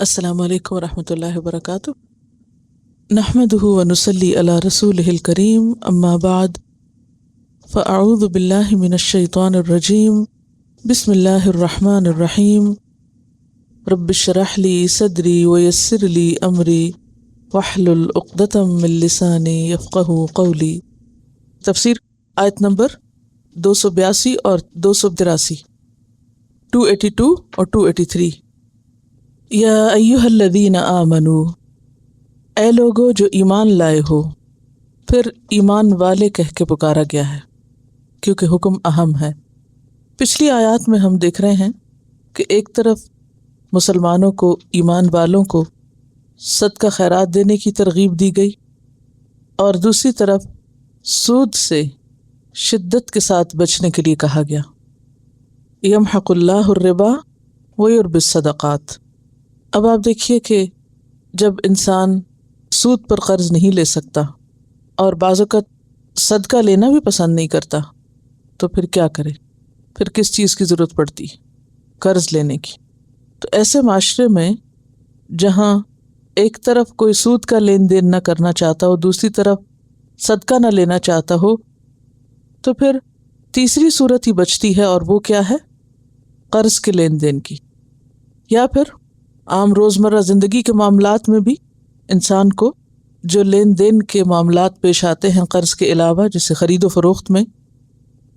السلام علیکم ورحمۃ اللہ وبرکاتہ۔ نحمدہ ونصلی علی رسولہ الکریم، اما بعد فاعوذ باللہ من الشیطان الرجیم، بسم اللہ الرحمن الرحیم۔ رب اشرح لی صدری ویسر لی امری واحلل عقدۃ من لسانی یفقہوا قولی۔ تفسیر آیت نمبر 282 اور 283، 282 اور 283۔ یا ایہا الذین آمنوا، اے لوگو جو ایمان لائے ہو۔ پھر ایمان والے کہہ کے پکارا گیا ہے کیونکہ حکم اہم ہے۔ پچھلی آیات میں ہم دیکھ رہے ہیں کہ ایک طرف مسلمانوں کو، ایمان والوں کو صدقہ خیرات دینے کی ترغیب دی گئی، اور دوسری طرف سود سے شدت کے ساتھ بچنے کے لیے کہا گیا۔ یمحق اللہ الربا ویربی الصدقات۔ اب آپ دیکھیے کہ جب انسان سود پر قرض نہیں لے سکتا اور بعض اوقات صدقہ لینا بھی پسند نہیں کرتا، تو پھر کیا کرے؟ پھر کس چیز کی ضرورت پڑتی؟ قرض لینے کی۔ تو ایسے معاشرے میں جہاں ایک طرف کوئی سود کا لین دین نہ کرنا چاہتا ہو، دوسری طرف صدقہ نہ لینا چاہتا ہو، تو پھر تیسری صورت ہی بچتی ہے، اور وہ کیا ہے؟ قرض کے لین دین کی۔ یا پھر عام روزمرہ زندگی کے معاملات میں بھی انسان کو جو لین دین کے معاملات پیش آتے ہیں قرض کے علاوہ، جیسے خرید و فروخت میں،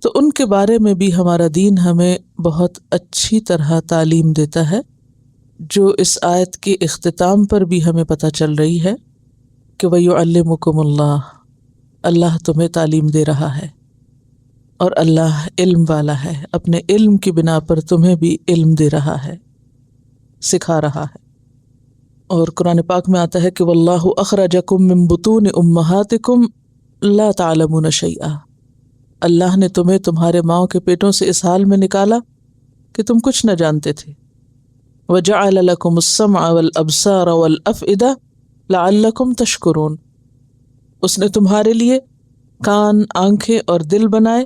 تو ان کے بارے میں بھی ہمارا دین ہمیں بہت اچھی طرح تعلیم دیتا ہے، جو اس آیت کے اختتام پر بھی ہمیں پتہ چل رہی ہے کہ وَيُعَلِّمُكُمُ اللَّهُ، اللہ تمہیں تعلیم دے رہا ہے، اور اللہ علم والا ہے، اپنے علم کی بنا پر تمہیں بھی علم دے رہا ہے، سکھا رہا ہے۔ اور قرآن پاک میں آتا ہے کہ واللہ اخرجکم من بطون امہاتکم لا تعلمون شیئا، اللہ نے تمہیں تمہارے ماؤں کے پیٹوں سے اس حال میں نکالا کہ تم کچھ نہ جانتے تھے۔ وجعل لکم السمع والابصار والافئدہ لعلکم تشکرون، اس نے تمہارے لیے کان، آنکھیں اور دل بنائے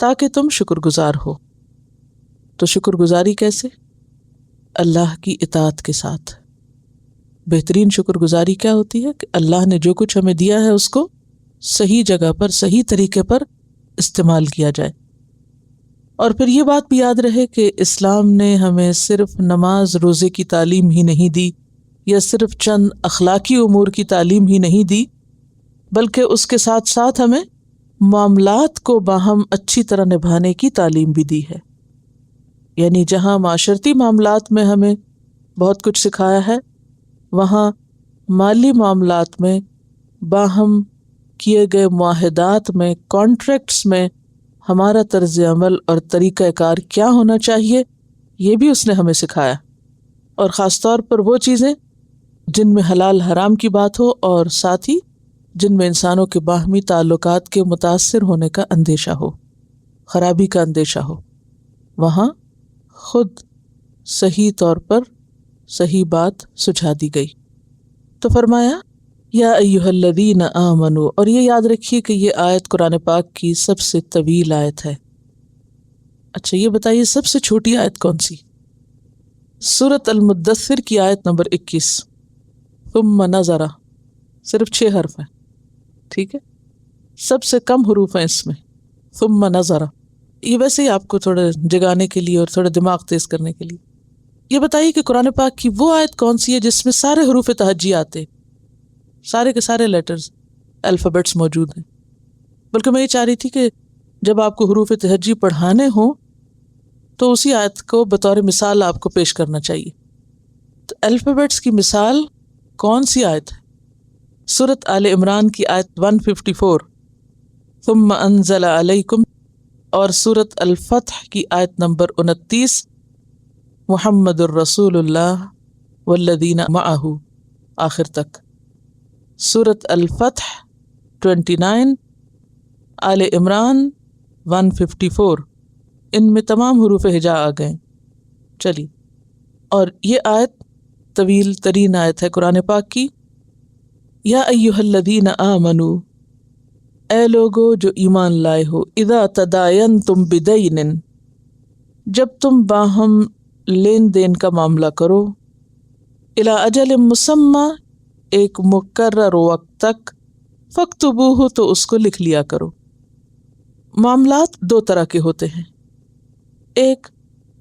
تاکہ تم شکر گزار ہو۔ تو شکر گزاری کیسے؟ اللہ کی اطاعت کے ساتھ۔ بہترین شکر گزاری کیا ہوتی ہے؟ کہ اللہ نے جو کچھ ہمیں دیا ہے اس کو صحیح جگہ پر، صحیح طریقے پر استعمال کیا جائے۔ اور پھر یہ بات بھی یاد رہے کہ اسلام نے ہمیں صرف نماز روزے کی تعلیم ہی نہیں دی، یا صرف چند اخلاقی امور کی تعلیم ہی نہیں دی، بلکہ اس کے ساتھ ساتھ ہمیں معاملات کو باہم اچھی طرح نبھانے کی تعلیم بھی دی ہے۔ یعنی جہاں معاشرتی معاملات میں ہمیں بہت کچھ سکھایا ہے، وہاں مالی معاملات میں، باہم کیے گئے معاہدات میں، کانٹریکٹس میں ہمارا طرز عمل اور طریقہ کار کیا ہونا چاہیے، یہ بھی اس نے ہمیں سکھایا۔ اور خاص طور پر وہ چیزیں جن میں حلال حرام کی بات ہو، اور ساتھ ہی جن میں انسانوں کے باہمی تعلقات کے متاثر ہونے کا اندیشہ ہو، خرابی کا اندیشہ ہو، وہاں خود صحیح طور پر صحیح بات سجھا دی گئی۔ تو فرمایا یا ایھا الذین آمنوا، اور یہ یاد رکھیے کہ یہ آیت قرآن پاک کی سب سے طویل آیت ہے۔ اچھا یہ بتائیے سب سے چھوٹی آیت کون سی؟ سورۃ المدثر کی آیت نمبر 21، ثم نظر، صرف 6 حرف ہیں، ٹھیک ہے؟ سب سے کم حروف ہیں اس میں، ثم نظر۔ یہ ویسے ہی آپ کو تھوڑا جگانے کے لیے اور تھوڑا دماغ تیز کرنے کے لیے۔ یہ بتائیے کہ قرآن پاک کی وہ آیت کون سی ہے جس میں سارے حروف تہجی آتے، سارے کے سارے لیٹرز، الفابیٹس موجود ہیں؟ بلکہ میں یہ چاہ رہی تھی کہ جب آپ کو حروف تہجی پڑھانے ہوں تو اسی آیت کو بطور مثال آپ کو پیش کرنا چاہیے۔ تو الفابیٹس کی مثال کون سی آیت ہے؟ سورۃ آل عمران کی آیت 154، ثم انزل علیکم، اور سورۃ الفتح کی آیت نمبر 29، محمد الرسول اللہ والذین معہ، آخر تک۔ سورۃ الفتح 29، آل عمران 154، ان میں تمام حروف ہجا آ گئے۔ چلیے، اور یہ آیت طویل ترین آیت ہے قرآن پاک کی۔ یا ایھا الذین آمنوا، اے لوگو جو ایمان لائے ہو، اذا تداینتم بدین، جب تم باہم لین دین کا معاملہ کرو، الی اجل مسمی، ایک مقرر وقت تک، فاکتبوہ، تو اس کو لکھ لیا کرو۔ معاملات دو طرح کے ہوتے ہیں، ایک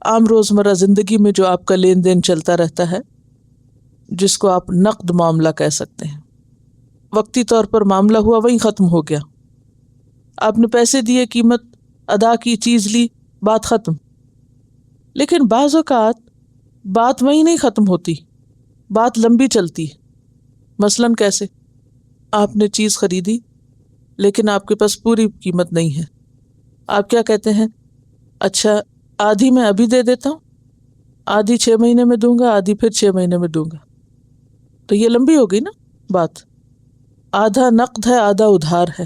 عام روزمرہ زندگی میں جو آپ کا لین دین چلتا رہتا ہے، جس کو آپ نقد معاملہ کہہ سکتے ہیں، وقتی طور پر معاملہ ہوا وہیں ختم ہو گیا، آپ نے پیسے دیے، قیمت ادا کی، چیز لی، بات ختم۔ لیکن بعض اوقات بات وہیں نہیں ختم ہوتی، بات لمبی چلتی ہے۔ مثلاً کیسے؟ آپ نے چیز خریدی لیکن آپ کے پاس پوری قیمت نہیں ہے، آپ کیا کہتے ہیں؟ اچھا آدھی میں ابھی دے دیتا ہوں، آدھی 6 مہینے میں دوں گا، آدھی پھر 6 مہینے میں دوں گا، تو یہ لمبی ہو گئی نا بات، آدھا نقد ہے آدھا ادھار ہے۔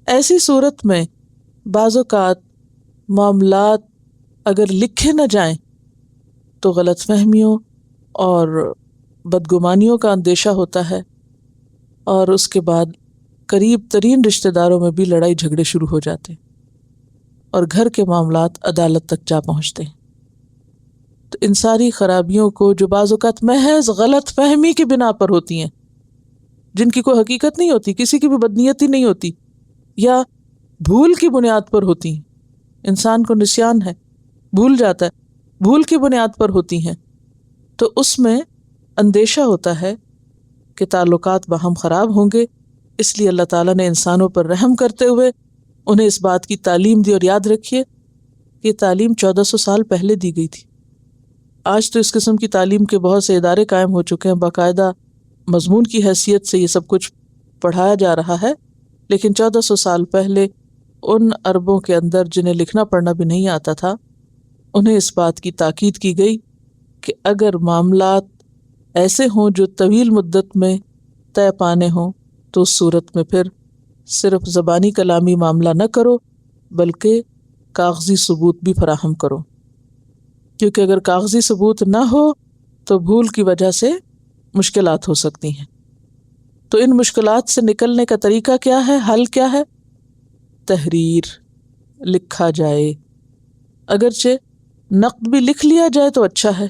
ایسی صورت میں بعض اوقات معاملات اگر لکھے نہ جائیں تو غلط فہمیوں اور بدگمانیوں کا اندیشہ ہوتا ہے، اور اس کے بعد قریب ترین رشتہ داروں میں بھی لڑائی جھگڑے شروع ہو جاتے ہیں، اور گھر کے معاملات عدالت تک جا پہنچتے ہیں۔ تو ان ساری خرابیوں کو جو بعض اوقات محض غلط فہمی کی بنا پر ہوتی ہیں، جن کی کوئی حقیقت نہیں ہوتی، کسی کی بھی بدنیتی نہیں ہوتی، یا بھول کی بنیاد پر ہوتی ہیں، انسان کو نسیان ہے، بھول جاتا ہے، بھول کی بنیاد پر ہوتی ہیں، تو اس میں اندیشہ ہوتا ہے کہ تعلقات باہم خراب ہوں گے۔ اس لیے اللہ تعالیٰ نے انسانوں پر رحم کرتے ہوئے انہیں اس بات کی تعلیم دی، اور یاد رکھیے یہ تعلیم 1400 سال پہلے دی گئی تھی۔ آج تو اس قسم کی تعلیم کے بہت سے ادارے قائم ہو چکے ہیں، باقاعدہ مضمون کی حیثیت سے یہ سب کچھ پڑھایا جا رہا ہے، لیکن 1400 سال پہلے ان عربوں کے اندر جنہیں لکھنا پڑھنا بھی نہیں آتا تھا، انہیں اس بات کی تاکید کی گئی کہ اگر معاملات ایسے ہوں جو طویل مدت میں طے پانے ہوں تو اس صورت میں پھر صرف زبانی کلامی معاملہ نہ کرو بلکہ کاغذی ثبوت بھی فراہم کرو، کیونکہ اگر کاغذی ثبوت نہ ہو تو بھول کی وجہ سے مشکلات ہو سکتی ہیں۔ تو ان مشکلات سے نکلنے کا طریقہ کیا ہے، حل کیا ہے؟ تحریر، لکھا جائے، اگرچہ نقد بھی لکھ لیا جائے تو اچھا ہے۔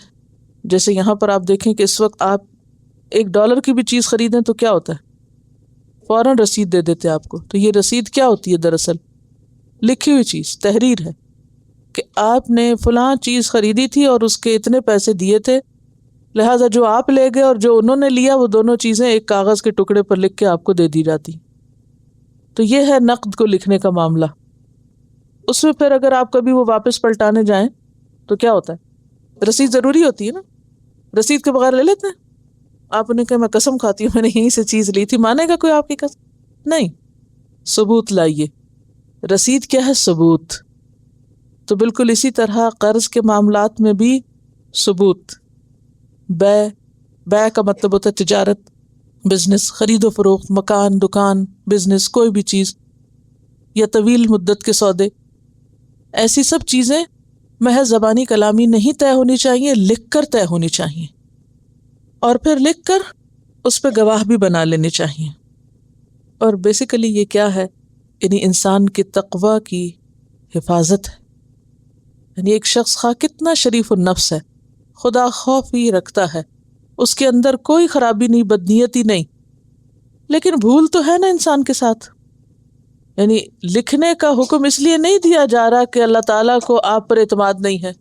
جیسے یہاں پر آپ دیکھیں کہ اس وقت آپ $1 کی بھی چیز خریدیں تو کیا ہوتا ہے؟ فوراً رسید دے دیتے آپ کو، تو یہ رسید کیا ہوتی ہے؟ دراصل لکھی ہوئی چیز، تحریر ہے کہ آپ نے فلاں چیز خریدی تھی اور اس کے اتنے پیسے دیے تھے، لہٰذا جو آپ لے گئے اور جو انہوں نے لیا وہ دونوں چیزیں ایک کاغذ کے ٹکڑے پر لکھ کے آپ کو دے دی جاتی۔ تو یہ ہے نقد کو لکھنے کا معاملہ۔ اس میں پھر اگر آپ کبھی وہ واپس پلٹانے جائیں تو کیا ہوتا ہے؟ رسید ضروری ہوتی ہے نا، رسید کے بغیر لے لیتے ہیں؟ آپ نے کہا میں قسم کھاتی ہوں میں نے یہیں سے چیز لی تھی، مانے گا کوئی آپ کی قسم؟ نہیں، ثبوت لائیے۔ رسید کیا ہے؟ ثبوت۔ تو بالکل اسی طرح قرض کے معاملات میں بھی ثبوت، بیع کا مطلب ہوتا ہے تجارت، بزنس، خرید و فروخت، مکان، دکان، بزنس، کوئی بھی چیز، یا طویل مدت کے سودے، ایسی سب چیزیں محض زبانی کلامی نہیں طے ہونی چاہیے، لکھ کر طے ہونی چاہیے، اور پھر لکھ کر اس پہ گواہ بھی بنا لینے چاہیے۔ اور بیسیکلی یہ کیا ہے؟ یعنی انسان کے تقوی کی حفاظت ہے۔ یعنی ایک شخص خواہ کتنا شریف النفس ہے، خدا خوف ہی رکھتا ہے، اس کے اندر کوئی خرابی نہیں، بدنیتی نہیں، لیکن بھول تو ہے نا انسان کے ساتھ۔ یعنی لکھنے کا حکم اس لیے نہیں دیا جا رہا کہ اللہ تعالیٰ کو آپ پر اعتماد نہیں ہے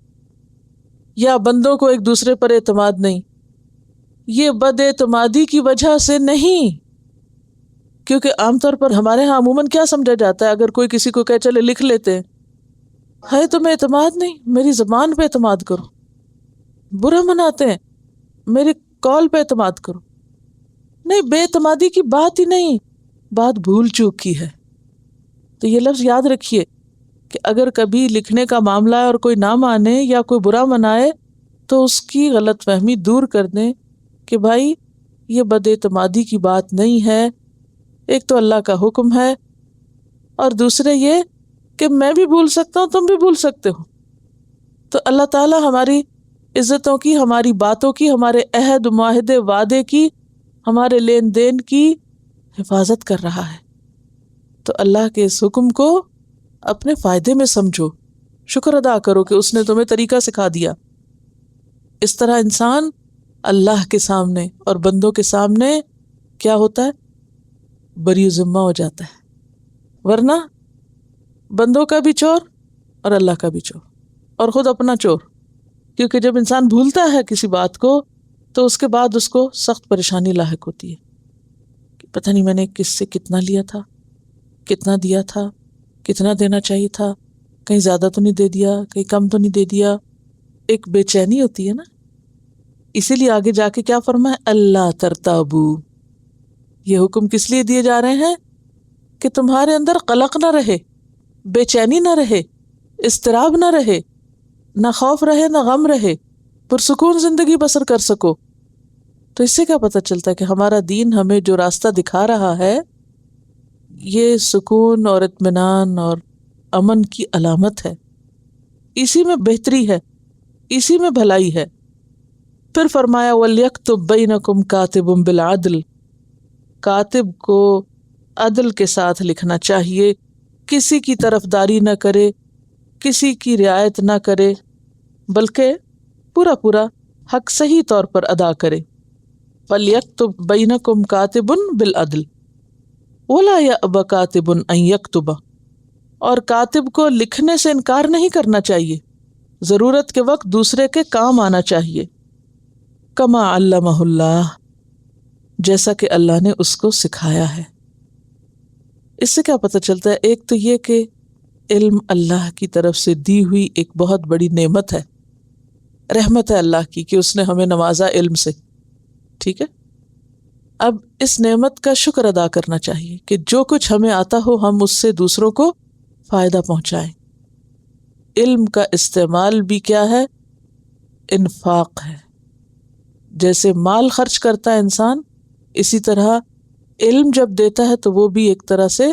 یا بندوں کو ایک دوسرے پر اعتماد نہیں، یہ بد اعتمادی کی وجہ سے نہیں، کیونکہ عام طور پر ہمارے ہاں عموماً کیا سمجھا جاتا ہے اگر کوئی کسی کو کہے چلے لکھ لیتے ہیں، ہے تمہیں اعتماد نہیں، میری زبان پہ اعتماد کرو، برا مناتے ہیں، میری کال پہ اعتماد کرو۔ نہیں، بے اعتمادی کی بات ہی نہیں، بات بھول چوک کی ہے۔ تو یہ لفظ یاد رکھیے کہ اگر کبھی لکھنے کا معاملہ ہے اور کوئی نہ مانے یا کوئی برا منائے تو اس کی غلط فہمی دور کر دیں کہ بھائی یہ بد اعتمادی کی بات نہیں ہے، ایک تو اللہ کا حکم ہے، اور دوسرے یہ کہ میں بھی بھول سکتا ہوں، تم بھی بھول سکتے ہو۔ تو اللہ تعالیٰ ہماری عزتوں کی، ہماری باتوں کی، ہمارے عہد، معاہدے، وعدے کی، ہمارے لین دین کی حفاظت کر رہا ہے۔ تو اللہ کے اس حکم کو اپنے فائدے میں سمجھو، شکر ادا کرو کہ اس نے تمہیں طریقہ سکھا دیا۔ اس طرح انسان اللہ کے سامنے اور بندوں کے سامنے کیا ہوتا ہے؟ بری ذمہ ہو جاتا ہے، ورنہ بندوں کا بھی چور اور اللہ کا بھی چور اور خود اپنا چور. کیونکہ جب انسان بھولتا ہے کسی بات کو تو اس کے بعد اس کو سخت پریشانی لاحق ہوتی ہے کہ پتہ نہیں میں نے کس سے کتنا لیا تھا، کتنا دیا تھا، کتنا دینا چاہیے تھا، کہیں زیادہ تو نہیں دے دیا، کہیں کم تو نہیں دے دیا. ایک بے چینی ہوتی ہے نا. اسی لیے آگے جا کے کیا فرمایا؟ اللہ ترتابو. یہ حکم کس لیے دیے جا رہے ہیں؟ کہ تمہارے اندر قلق نہ رہے، بے چینی نہ رہے، اضطراب نہ رہے، نہ خوف رہے نہ غم رہے، پرسکون زندگی بسر کر سکو. تو اس سے کیا پتہ چلتا ہے کہ ہمارا دین ہمیں جو راستہ دکھا رہا ہے یہ سکون اور اطمینان اور امن کی علامت ہے. اسی میں بہتری ہے، اسی میں بھلائی ہے. پھر فرمایا وَلْيَكْتُبْ بَيْنَكُمْ كَاتِبٌ بِالْعَدْلِ. کاتب کو عدل کے ساتھ لکھنا چاہیے، کسی کی طرفداری نہ کرے، کسی کی رعایت نہ کرے، بلکہ پورا پورا حق صحیح طور پر ادا کرے. فَلْيَكْتُبْ بَيْنَكُمْ كَاتِبٌ بِالْعَدْلِ وَلَا يَأْبَ كَاتِبٌ أَن يَكْتُبَ. اور کاتب کو لکھنے سے انکار نہیں کرنا چاہیے، ضرورت کے وقت دوسرے کے کام آنا چاہیے. کما علمہ اللہ، جیسا کہ اللہ نے اس کو سکھایا ہے. اس سے کیا پتہ چلتا ہے؟ ایک تو یہ کہ علم اللہ کی طرف سے دی ہوئی ایک بہت بڑی نعمت ہے، رحمت ہے اللہ کی کہ اس نے ہمیں نوازا علم سے. ٹھیک ہے، اب اس نعمت کا شکر ادا کرنا چاہیے کہ جو کچھ ہمیں آتا ہو ہم اس سے دوسروں کو فائدہ پہنچائیں. علم کا استعمال بھی کیا ہے؟ انفاق ہے. جیسے مال خرچ کرتا ہے انسان، اسی طرح علم جب دیتا ہے تو وہ بھی ایک طرح سے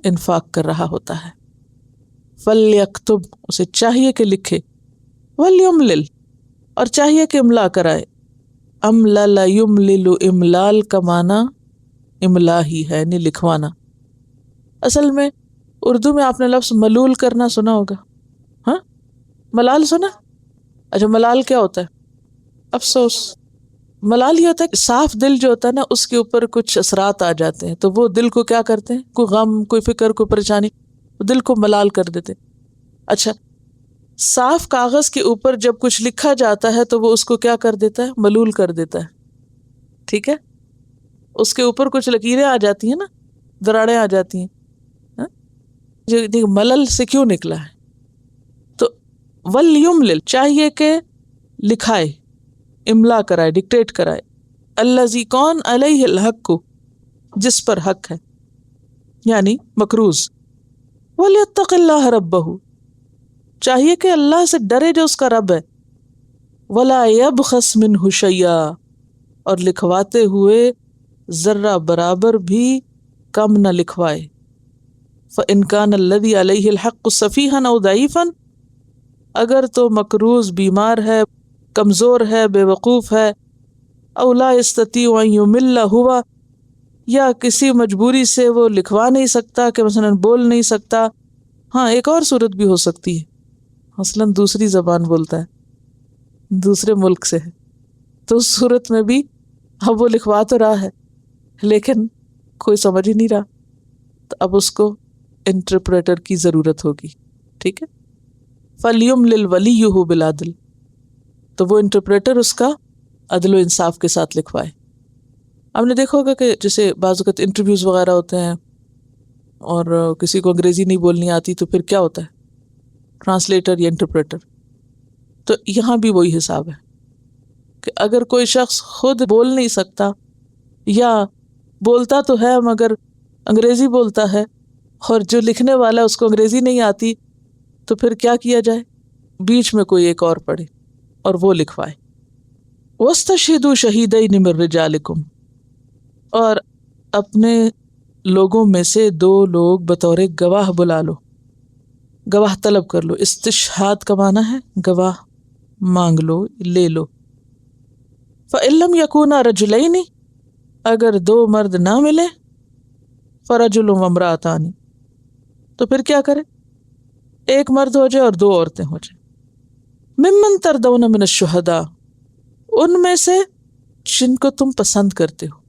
انفاق کر رہا ہوتا ہے. فَلْيَكْتُبْ، اسے چاہیے کہ لکھے، وَلْيُمْلِلْ، اور چاہیے کہ املا کرائے. املل یملل، املال کا معنی املا ہی ہے، یعنی لکھوانا. اصل میں اردو میں آپ نے لفظ ملول کرنا سنا ہوگا، ہاں؟ ملال سنا؟ اچھا، ملال کیا ہوتا ہے؟ افسوس. ملال یہ ہوتا ہے کہ صاف دل جو ہوتا ہے نا اس کے اوپر کچھ اثرات آ جاتے ہیں تو وہ دل کو کیا کرتے ہیں؟ کوئی غم، کوئی فکر، کوئی پریشانی، دل کو ملال کر دیتے. اچھا، صاف کاغذ کے اوپر جب کچھ لکھا جاتا ہے تو وہ اس کو کیا کر دیتا ہے؟ ملول کر دیتا ہے. ٹھیک ہے، اس کے اوپر کچھ لکیریں آ جاتی ہیں نا، دراڑیں آ جاتی ہیں. ہاں؟ جو ملل سے کیوں نکلا ہے؟ تو وَلْيُمْلِلْ، چاہیے کہ لکھائے، املا کرائے، ڈکٹیٹ کرائے. الذی، کون؟ علیہ الحق کو، جس پر حق ہے، یعنی مقروض. وَلْيَتَّقِ اللَّهَ رَبَّهُ، چاہیے کہ اللہ سے ڈرے جو اس کا رب ہے. وَلَا يَبْخَسْ مِنْهُ شَيْئًا، اور لکھواتے ہوئے ذرہ برابر بھی کم نہ لکھوائے. فَإِنْ كَانَ الَّذِي عَلَيْهِ الْحَقُّ صَفِيحًا أَوْ ضَعِيفًا، اگر تو مقروض بیمار ہے، کمزور ہے، بے وقوف ہے، أَوْ لَا يَسْتَطِيعُ أَنْ يُمِلَّ هُوَ، یا کسی مجبوری سے وہ لکھوا نہیں سکتا کہ مثلا بول نہیں سکتا. ہاں، ایک اور صورت بھی ہو سکتی ہے، مثلا دوسری زبان بولتا ہے، دوسرے ملک سے ہے، تو اس صورت میں بھی اب وہ لکھوا تو رہا ہے لیکن کوئی سمجھ ہی نہیں رہا، تو اب اس کو انٹرپریٹر کی ضرورت ہوگی. ٹھیک ہے، فَلْيُمْلِلْ وَلِيُّهُ بِالْعَدْلِ، تو وہ انٹرپریٹر اس کا عدل و انصاف کے ساتھ لکھوائے. آپ نے دیکھا ہوگا کہ جیسے بعض اوقات انٹرویوز وغیرہ ہوتے ہیں اور کسی کو انگریزی نہیں بولنی آتی تو پھر کیا ہوتا ہے؟ ٹرانسلیٹر یا انٹرپریٹر. تو یہاں بھی وہی حساب ہے کہ اگر کوئی شخص خود بول نہیں سکتا یا بولتا تو ہے مگر انگریزی بولتا ہے اور جو لکھنے والا اس کو انگریزی نہیں آتی تو پھر کیا کیا جائے؟ بیچ میں کوئی ایک اور پڑھے اور وہ لکھوائے. وَاسْتَشْهِدُوا شَهِيدَيْنِ مِن رِجَالِكُمْ، اور اپنے لوگوں میں سے 2 لوگ بطور گواہ بلا لو، گواہ طلب کر لو. استشہاد کا معنی ہے گواہ مانگ لو، لے لو. فَإِن لَّمْ يَكُونَا رَجُلَيْنِ، اگر 2 مرد نہ ملے، فَرَجُلٌ وَامْرَأَتَانِ، تو پھر کیا کرے؟ ایک مرد ہو جائے اور 2 عورتیں ہو جائیں. ممن ترضون من الشہداء، ان میں سے جن کو تم پسند کرتے ہو.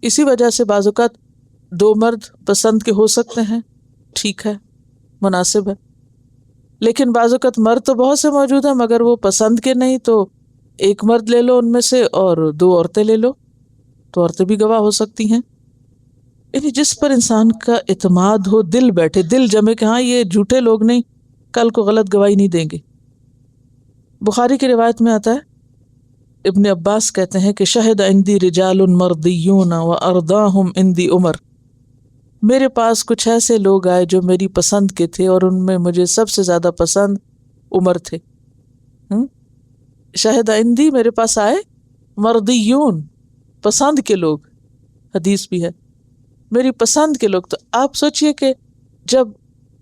اسی وجہ سے بعض اوقات 2 مرد پسند کے ہو سکتے ہیں، ٹھیک ہے، مناسب ہے، لیکن بعض اوقات مرد تو بہت سے موجود ہیں مگر وہ پسند کے نہیں، تو 1 مرد لے لو ان میں سے اور 2 عورتیں لے لو، تو عورتیں بھی گواہ ہو سکتی ہیں. یعنی جس پر انسان کا اعتماد ہو، دل بیٹھے، دل جمے کہ ہاں یہ جھوٹے لوگ نہیں، کل کو غلط گواہی نہیں دیں گے. بخاری کی روایت میں آتا ہے، ابن عباس کہتے ہیں کہ شہد عندی رجال مرضیون وارضاہم عندی عمر، میرے پاس کچھ ایسے لوگ آئے جو میری پسند کے تھے اور ان میں مجھے سب سے زیادہ پسند عمر تھے. شہد عندی، میرے پاس آئے، مرضیون، پسند کے لوگ، حدیث بھی ہے میری پسند کے لوگ. تو آپ سوچئے کہ جب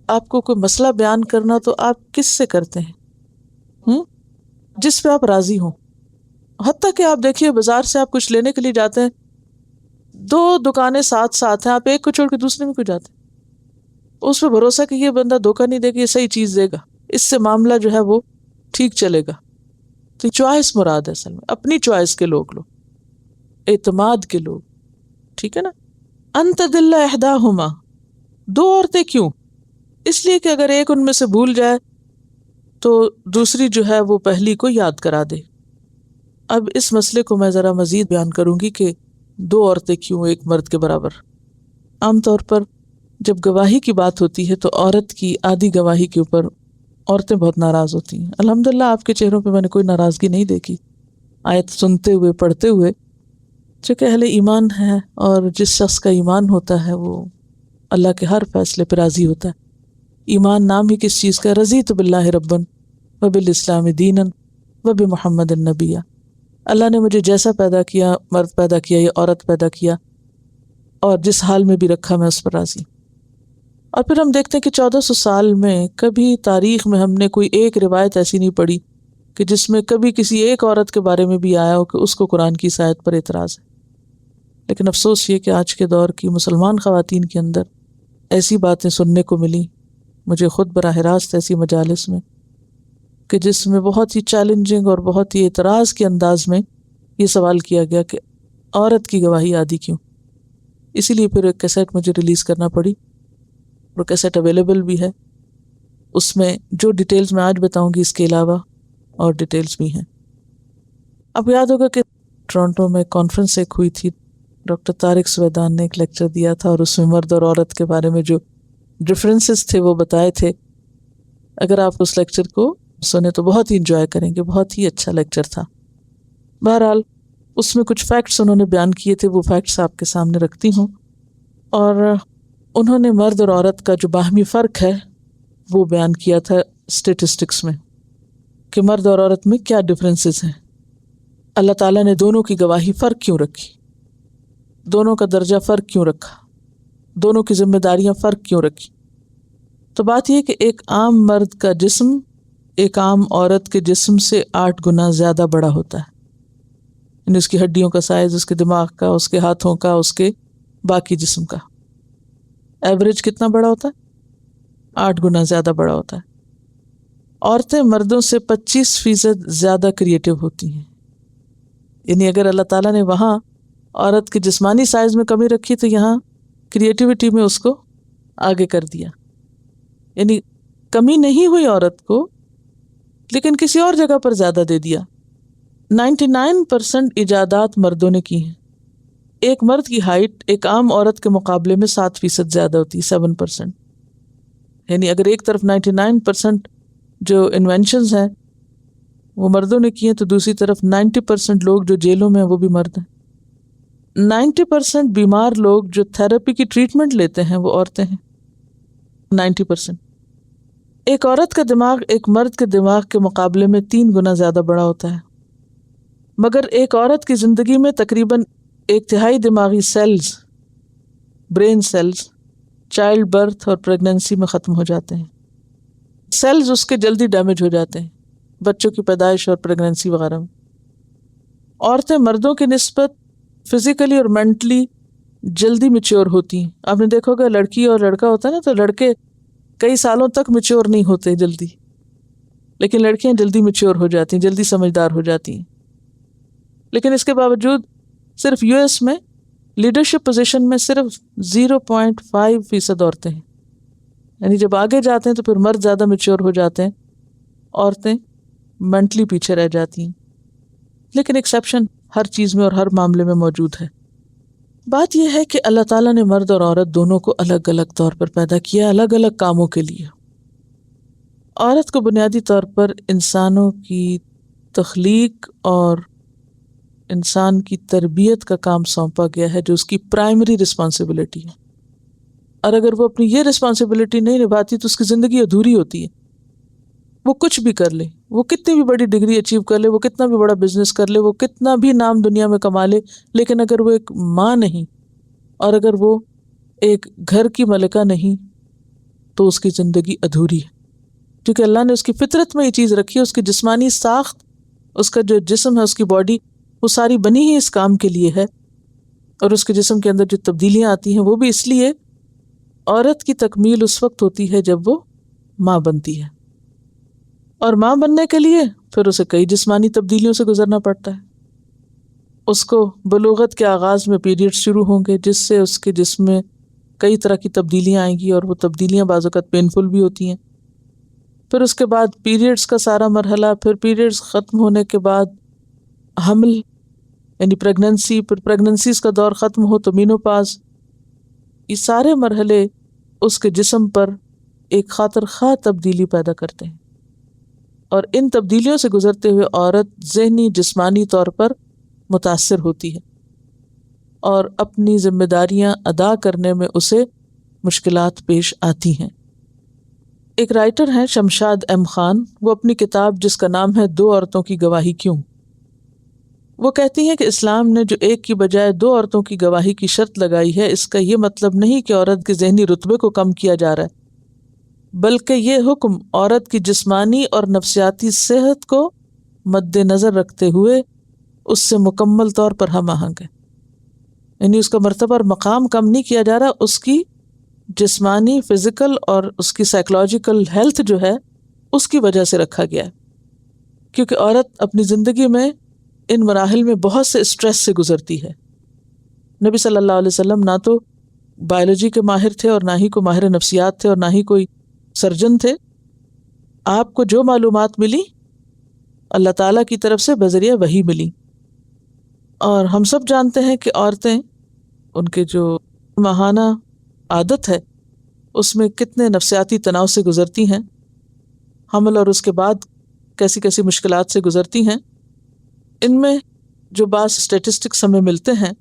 آپ کو کوئی مسئلہ بیان کرنا تو آپ کس سے کرتے ہیں؟ جس پہ آپ راضی ہوں. حتیٰ کہ آپ دیکھیے بازار سے آپ کچھ لینے کے لیے جاتے ہیں، 2 دکانیں ساتھ ساتھ ہیں، آپ ایک کو چھوڑ کے دوسرے میں کیوں جاتے ہیں؟ اس پہ بھروسہ کہ یہ بندہ دھوکہ نہیں دے گا، یہ صحیح چیز دے گا، اس سے معاملہ جو ہے وہ ٹھیک چلے گا. تو چوائس مراد ہے اصل میں، اپنی چوائس کے لوگ لو، اعتماد کے لوگ، ٹھیک ہے نا. انت دل احداہما، 2 عورتیں کیوں؟ اس لیے کہ اگر ایک ان میں سے بھول جائے تو دوسری جو ہے وہ پہلی کو یاد کرا دے. اب اس مسئلے کو میں ذرا مزید بیان کروں گی کہ 2 عورتیں کیوں 1 مرد کے برابر. عام طور پر جب گواہی کی بات ہوتی ہے تو عورت کی آدھی گواہی کے اوپر عورتیں بہت ناراض ہوتی ہیں. الحمدللہ آپ کے چہروں پہ میں نے کوئی ناراضگی نہیں دیکھی آیت سنتے ہوئے، پڑھتے ہوئے. چونکہ اہل ایمان ہے اور جس شخص کا ایمان ہوتا ہے وہ اللہ کے ہر فیصلے پہ راضی ہوتا ہے. ایمان نام ہی کس چیز کا؟ رضیت باللہ ربًا وبالاسلام دینا وبمحمد النبیّ. اللہ نے مجھے جیسا پیدا کیا، مرد پیدا کیا یا عورت پیدا کیا، اور جس حال میں بھی رکھا میں اس پر راضی. اور پھر ہم دیکھتے ہیں کہ 1400 سال میں کبھی تاریخ میں ہم نے کوئی ایک روایت ایسی نہیں پڑھی کہ جس میں کبھی کسی ایک عورت کے بارے میں بھی آیا ہو کہ اس کو قرآن کی اس آیت پر اعتراض ہے. لیکن افسوس یہ کہ آج کے دور کی مسلمان خواتین کے اندر ایسی باتیں سننے کو ملی، مجھے خود براہ راست ایسی مجالس میں، کہ جس میں بہت ہی چیلنجنگ اور بہت ہی اعتراض کے انداز میں یہ سوال کیا گیا کہ عورت کی گواہی آدھی کیوں. اسی لیے پھر ایک کیسٹ مجھے ریلیز کرنا پڑی، اور کیسٹ اویلیبل بھی ہے. اس میں جو ڈیٹیلز میں آج بتاؤں گی اس کے علاوہ اور ڈیٹیلز بھی ہیں. اب یاد ہوگا کہ ٹورنٹو میں کانفرنس ایک ہوئی تھی، ڈاکٹر طارق سویدان نے ایک لیکچر دیا تھا اور اس میں مرد اور عورت کے بارے میں جو ڈفرینسز تھے وہ بتائے تھے. اگر آپ اس لیکچر کو سنے تو بہت ہی انجوائے کریں گے، بہت ہی اچھا لیکچر تھا. بہرحال اس میں کچھ فیکٹس انہوں نے بیان کیے تھے، وہ فیکٹس آپ کے سامنے رکھتی ہوں. اور انہوں نے مرد اور عورت کا جو باہمی فرق ہے وہ بیان کیا تھا اسٹیٹسٹکس میں، کہ مرد اور عورت میں کیا ڈفرینسز ہیں. اللہ تعالیٰ نے دونوں کی گواہی فرق کیوں رکھی، دونوں کا درجہ فرق کیوں رکھا، دونوں کی ذمہ داریاں فرق کیوں رکھی. تو بات یہ کہ ایک عام مرد کا جسم ایک عام عورت کے جسم سے 8 گنا زیادہ بڑا ہوتا ہے. یعنی اس کی ہڈیوں کا سائز، اس کے دماغ کا، اس کے ہاتھوں کا، اس کے باقی جسم کا ایوریج کتنا بڑا ہوتا ہے؟ 8 گنا زیادہ بڑا ہوتا ہے. عورتیں مردوں سے 25% زیادہ کریٹو ہوتی ہیں. یعنی اگر اللہ تعالیٰ نے وہاں عورت کے جسمانی سائز میں کمی رکھی تو یہاں کریٹیوٹی میں اس کو آگے کر دیا. یعنی کمی نہیں ہوئی عورت کو، لیکن کسی اور جگہ پر زیادہ دے دیا. 99% ایجادات مردوں نے کی ہیں. ایک مرد کی ہائٹ ایک عام عورت کے مقابلے میں 7% زیادہ ہوتی ہے، 7%. یعنی اگر ایک طرف 99% جو انوینشنز ہیں وہ مردوں نے کی ہیں تو دوسری طرف 90% لوگ جو جیلوں میں ہیں وہ بھی مرد ہیں. 90% بیمار لوگ جو تھراپی کی ٹریٹمنٹ لیتے ہیں وہ عورتیں ہیں. 90%. ایک عورت کا دماغ ایک مرد کے دماغ کے مقابلے میں 3 گنا زیادہ بڑا ہوتا ہے، مگر ایک عورت کی زندگی میں تقریباً 1/3 دماغی cells, brain cells, childbirth اور پریگننسی میں ختم ہو جاتے ہیں. سیلز اس کے جلدی ڈیمیج ہو جاتے ہیں بچوں کی پیدائش اور پریگننسی وغیرہ میں. عورتیں مردوں کی نسبت فزیکلی اور مینٹلی جلدی میچور ہوتی ہیں. آپ نے دیکھا ہوگا لڑکی اور لڑکا ہوتا ہے نا، تو لڑکے کئی سالوں تک میچور نہیں ہوتے جلدی، لیکن لڑکیاں جلدی میچور ہو جاتی ہیں، جلدی سمجھدار ہو جاتی ہیں. لیکن اس کے باوجود صرف یو ایس میں لیڈرشپ پوزیشن میں صرف 0.5% عورتیں ہیں. یعنی جب آگے جاتے ہیں تو پھر مرد زیادہ میچور ہو جاتے ہیں، عورتیں مینٹلی پیچھے رہ جاتی ہیں. لیکن ایکسیپشن ہر چیز میں اور ہر معاملے میں موجود ہے. بات یہ ہے کہ اللہ تعالیٰ نے مرد اور عورت دونوں کو الگ الگ طور پر پیدا کیا، الگ الگ کاموں کے لیے. عورت کو بنیادی طور پر انسانوں کی تخلیق اور انسان کی تربیت کا کام سونپا گیا ہے، جو اس کی پرائمری رسپانسبلٹی ہے. اور اگر وہ اپنی یہ رسپانسبلٹی نہیں نبھاتی تو اس کی زندگی ادھوری ہوتی ہے. وہ کچھ بھی کر لے، وہ کتنی بھی بڑی ڈگری اچیو کر لے، وہ کتنا بھی بڑا بزنس کر لے، وہ کتنا بھی نام دنیا میں کما لے، لیکن اگر وہ ایک ماں نہیں اور اگر وہ ایک گھر کی ملکہ نہیں تو اس کی زندگی ادھوری ہے. کیونکہ اللہ نے اس کی فطرت میں یہ چیز رکھی ہے، اس کی جسمانی ساخت، اس کا جو جسم ہے، اس کی باڈی، وہ ساری بنی ہی اس کام کے لیے ہے. اور اس کے جسم کے اندر جو تبدیلیاں آتی ہیں وہ بھی اس لیے. عورت کی تکمیل اس وقت ہوتی ہے جب وہ ماں بنتی ہے، اور ماں بننے کے لیے پھر اسے کئی جسمانی تبدیلیوں سے گزرنا پڑتا ہے. اس کو بلوغت کے آغاز میں پیریڈ شروع ہوں گے، جس سے اس کے جسم میں کئی طرح کی تبدیلیاں آئیں گی، اور وہ تبدیلیاں بعض اوقات پینفل بھی ہوتی ہیں. پھر اس کے بعد پیریڈز کا سارا مرحلہ، پھر پیریڈز ختم ہونے کے بعد حمل یعنی پریگننسی، پھر پریگننسیز کا دور ختم ہو تو مینوپاز. یہ سارے مرحلے اس کے جسم پر ایک خاطر خواہ تبدیلی پیدا کرتے ہیں، اور ان تبدیلیوں سے گزرتے ہوئے عورت ذہنی جسمانی طور پر متاثر ہوتی ہے، اور اپنی ذمہ داریاں ادا کرنے میں اسے مشکلات پیش آتی ہیں. ایک رائٹر ہیں شمشاد ایم خان، وہ اپنی کتاب جس کا نام ہے 2 عورتوں کی گواہی کیوں، وہ کہتی ہیں کہ اسلام نے جو ایک کی بجائے 2 عورتوں کی گواہی کی شرط لگائی ہے، اس کا یہ مطلب نہیں کہ عورت کے ذہنی رتبے کو کم کیا جا رہا ہے، بلکہ یہ حکم عورت کی جسمانی اور نفسیاتی صحت کو مد نظر رکھتے ہوئے اس سے مکمل طور پر ہم آہنگ ہے. یعنی اس کا مرتبہ اور مقام کم نہیں کیا جا رہا، اس کی جسمانی، فزیکل اور اس کی سائیکولوجیکل ہیلتھ جو ہے اس کی وجہ سے رکھا گیا ہے. کیونکہ عورت اپنی زندگی میں ان مراحل میں بہت سے اسٹریس سے گزرتی ہے. نبی صلی اللہ علیہ وسلم نہ تو بایولوجی کے ماہر تھے اور نہ ہی کوئی ماہر نفسیات تھے اور نہ ہی کوئی سرجن تھے. آپ کو جو معلومات ملی اللہ تعالیٰ کی طرف سے بذریعہ وحی ملی. اور ہم سب جانتے ہیں کہ عورتیں ان کے جو ماہانہ عادت ہے اس میں کتنے نفسیاتی تناؤ سے گزرتی ہیں، حمل اور اس کے بعد کیسی کیسی مشکلات سے گزرتی ہیں. ان میں جو بعض اسٹیٹسٹکس ہمیں ملتے ہیں،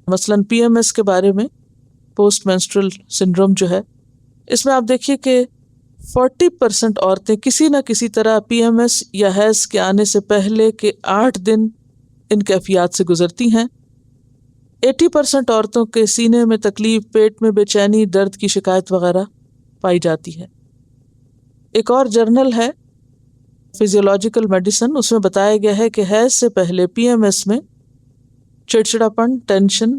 مثلاً PMS کے بارے میں، پوسٹ مینسٹرل سنڈروم جو ہے، اس میں آپ دیکھیے کہ 40% عورتیں کسی نہ کسی طرح PMS یا حیض کے آنے سے پہلے کے 8 دن ان کیفیات سے گزرتی ہیں. 80% عورتوں کے سینے میں تکلیف، پیٹ میں بے چینی، درد کی شکایت وغیرہ پائی جاتی ہے. ایک اور جرنل ہے فزیولوجیکل میڈیسن، اس میں بتایا گیا ہے کہ حیض سے پہلے PMS میں چڑچڑاپن، ٹینشن،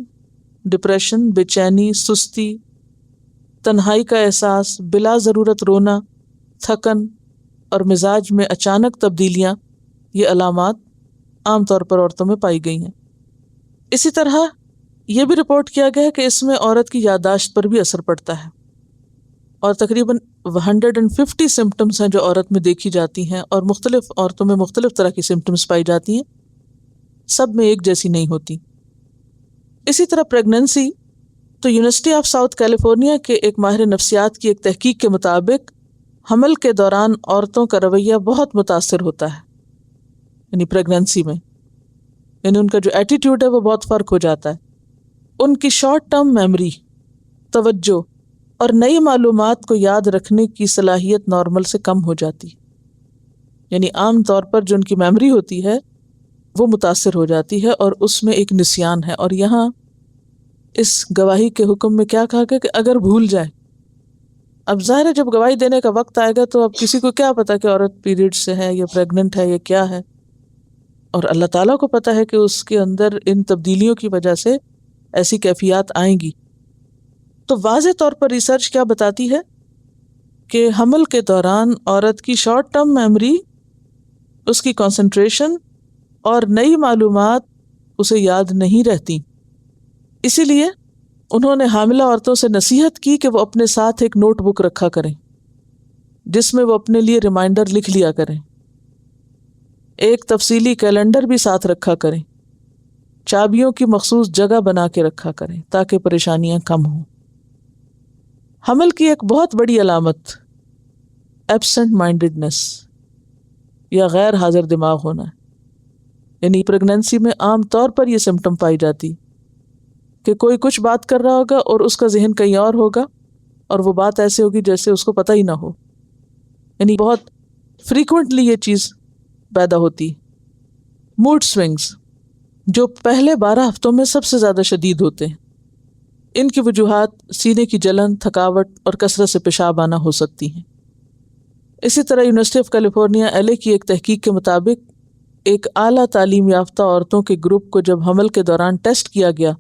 ڈپریشن، بے چینی، سستی، تنہائی کا احساس، بلا ضرورت رونا، تھکن اور مزاج میں اچانک تبدیلیاں، یہ علامات عام طور پر عورتوں میں پائی گئی ہیں. اسی طرح یہ بھی رپورٹ کیا گیا ہے کہ اس میں عورت کی یادداشت پر بھی اثر پڑتا ہے، اور تقریباً 150 سمپٹمز ہیں جو عورت میں دیکھی جاتی ہیں، اور مختلف عورتوں میں مختلف طرح کی سمپٹمز پائی جاتی ہیں، سب میں ایک جیسی نہیں ہوتی. اسی طرح پریگننسی، تو یونیورسٹی آف ساؤتھ کیلیفورنیا کے ایک ماہر نفسیات کی ایک تحقیق کے مطابق حمل کے دوران عورتوں کا رویہ بہت متاثر ہوتا ہے، یعنی پریگننسی میں، یعنی ان کا جو ایٹیٹیوڈ ہے وہ بہت فرق ہو جاتا ہے. ان کی شارٹ ٹرم میموری، توجہ اور نئی معلومات کو یاد رکھنے کی صلاحیت نارمل سے کم ہو جاتی ہے. یعنی عام طور پر جو ان کی میموری ہوتی ہے وہ متاثر ہو جاتی ہے، اور اس میں ایک نسیان ہے. اور یہاں اس گواہی کے حکم میں کیا کہا گیا کہ اگر بھول جائے، اب ظاہر ہے جب گواہی دینے کا وقت آئے گا تو اب کسی کو کیا پتا کہ عورت پیریڈ سے ہے یا پریگننٹ ہے یا کیا ہے، اور اللہ تعالیٰ کو پتا ہے کہ اس کے اندر ان تبدیلیوں کی وجہ سے ایسی کیفیات آئیں گی. تو واضح طور پر ریسرچ کیا بتاتی ہے کہ حمل کے دوران عورت کی شارٹ ٹرم میموری، اس کی کنسنٹریشن اور نئی معلومات اسے یاد نہیں رہتی۔ اسی لیے انہوں نے حاملہ عورتوں سے نصیحت کی کہ وہ اپنے ساتھ ایک نوٹ بک رکھا کریں جس میں وہ اپنے لیے ریمائنڈر لکھ لیا کریں، ایک تفصیلی کیلنڈر بھی ساتھ رکھا کریں، چابیوں کی مخصوص جگہ بنا کے رکھا کریں تاکہ پریشانیاں کم ہوں۔ حمل کی ایک بہت بڑی علامت ایبسنٹ مائنڈڈنس یا غیر حاضر دماغ ہونا ہے، یعنی پریگنینسی میں عام طور پر یہ سمٹم پائی جاتی کہ کوئی کچھ بات کر رہا ہوگا اور اس کا ذہن کہیں اور ہوگا، اور وہ بات ایسے ہوگی جیسے اس کو پتہ ہی نہ ہو، یعنی بہت فریکوینٹلی یہ چیز پیدا ہوتی۔ موڈ سوئنگز جو پہلے 12 ہفتوں میں سب سے زیادہ شدید ہوتے ہیں، ان کی وجوہات سینے کی جلن، تھکاوٹ اور کثرت سے پیشاب آنا ہو سکتی ہیں۔ اسی طرح یونیورسٹی آف کیلیفورنیا LA کی ایک تحقیق کے مطابق ایک اعلیٰ تعلیم یافتہ عورتوں کے گروپ کو جب حمل کے دوران ٹیسٹ کیا گیا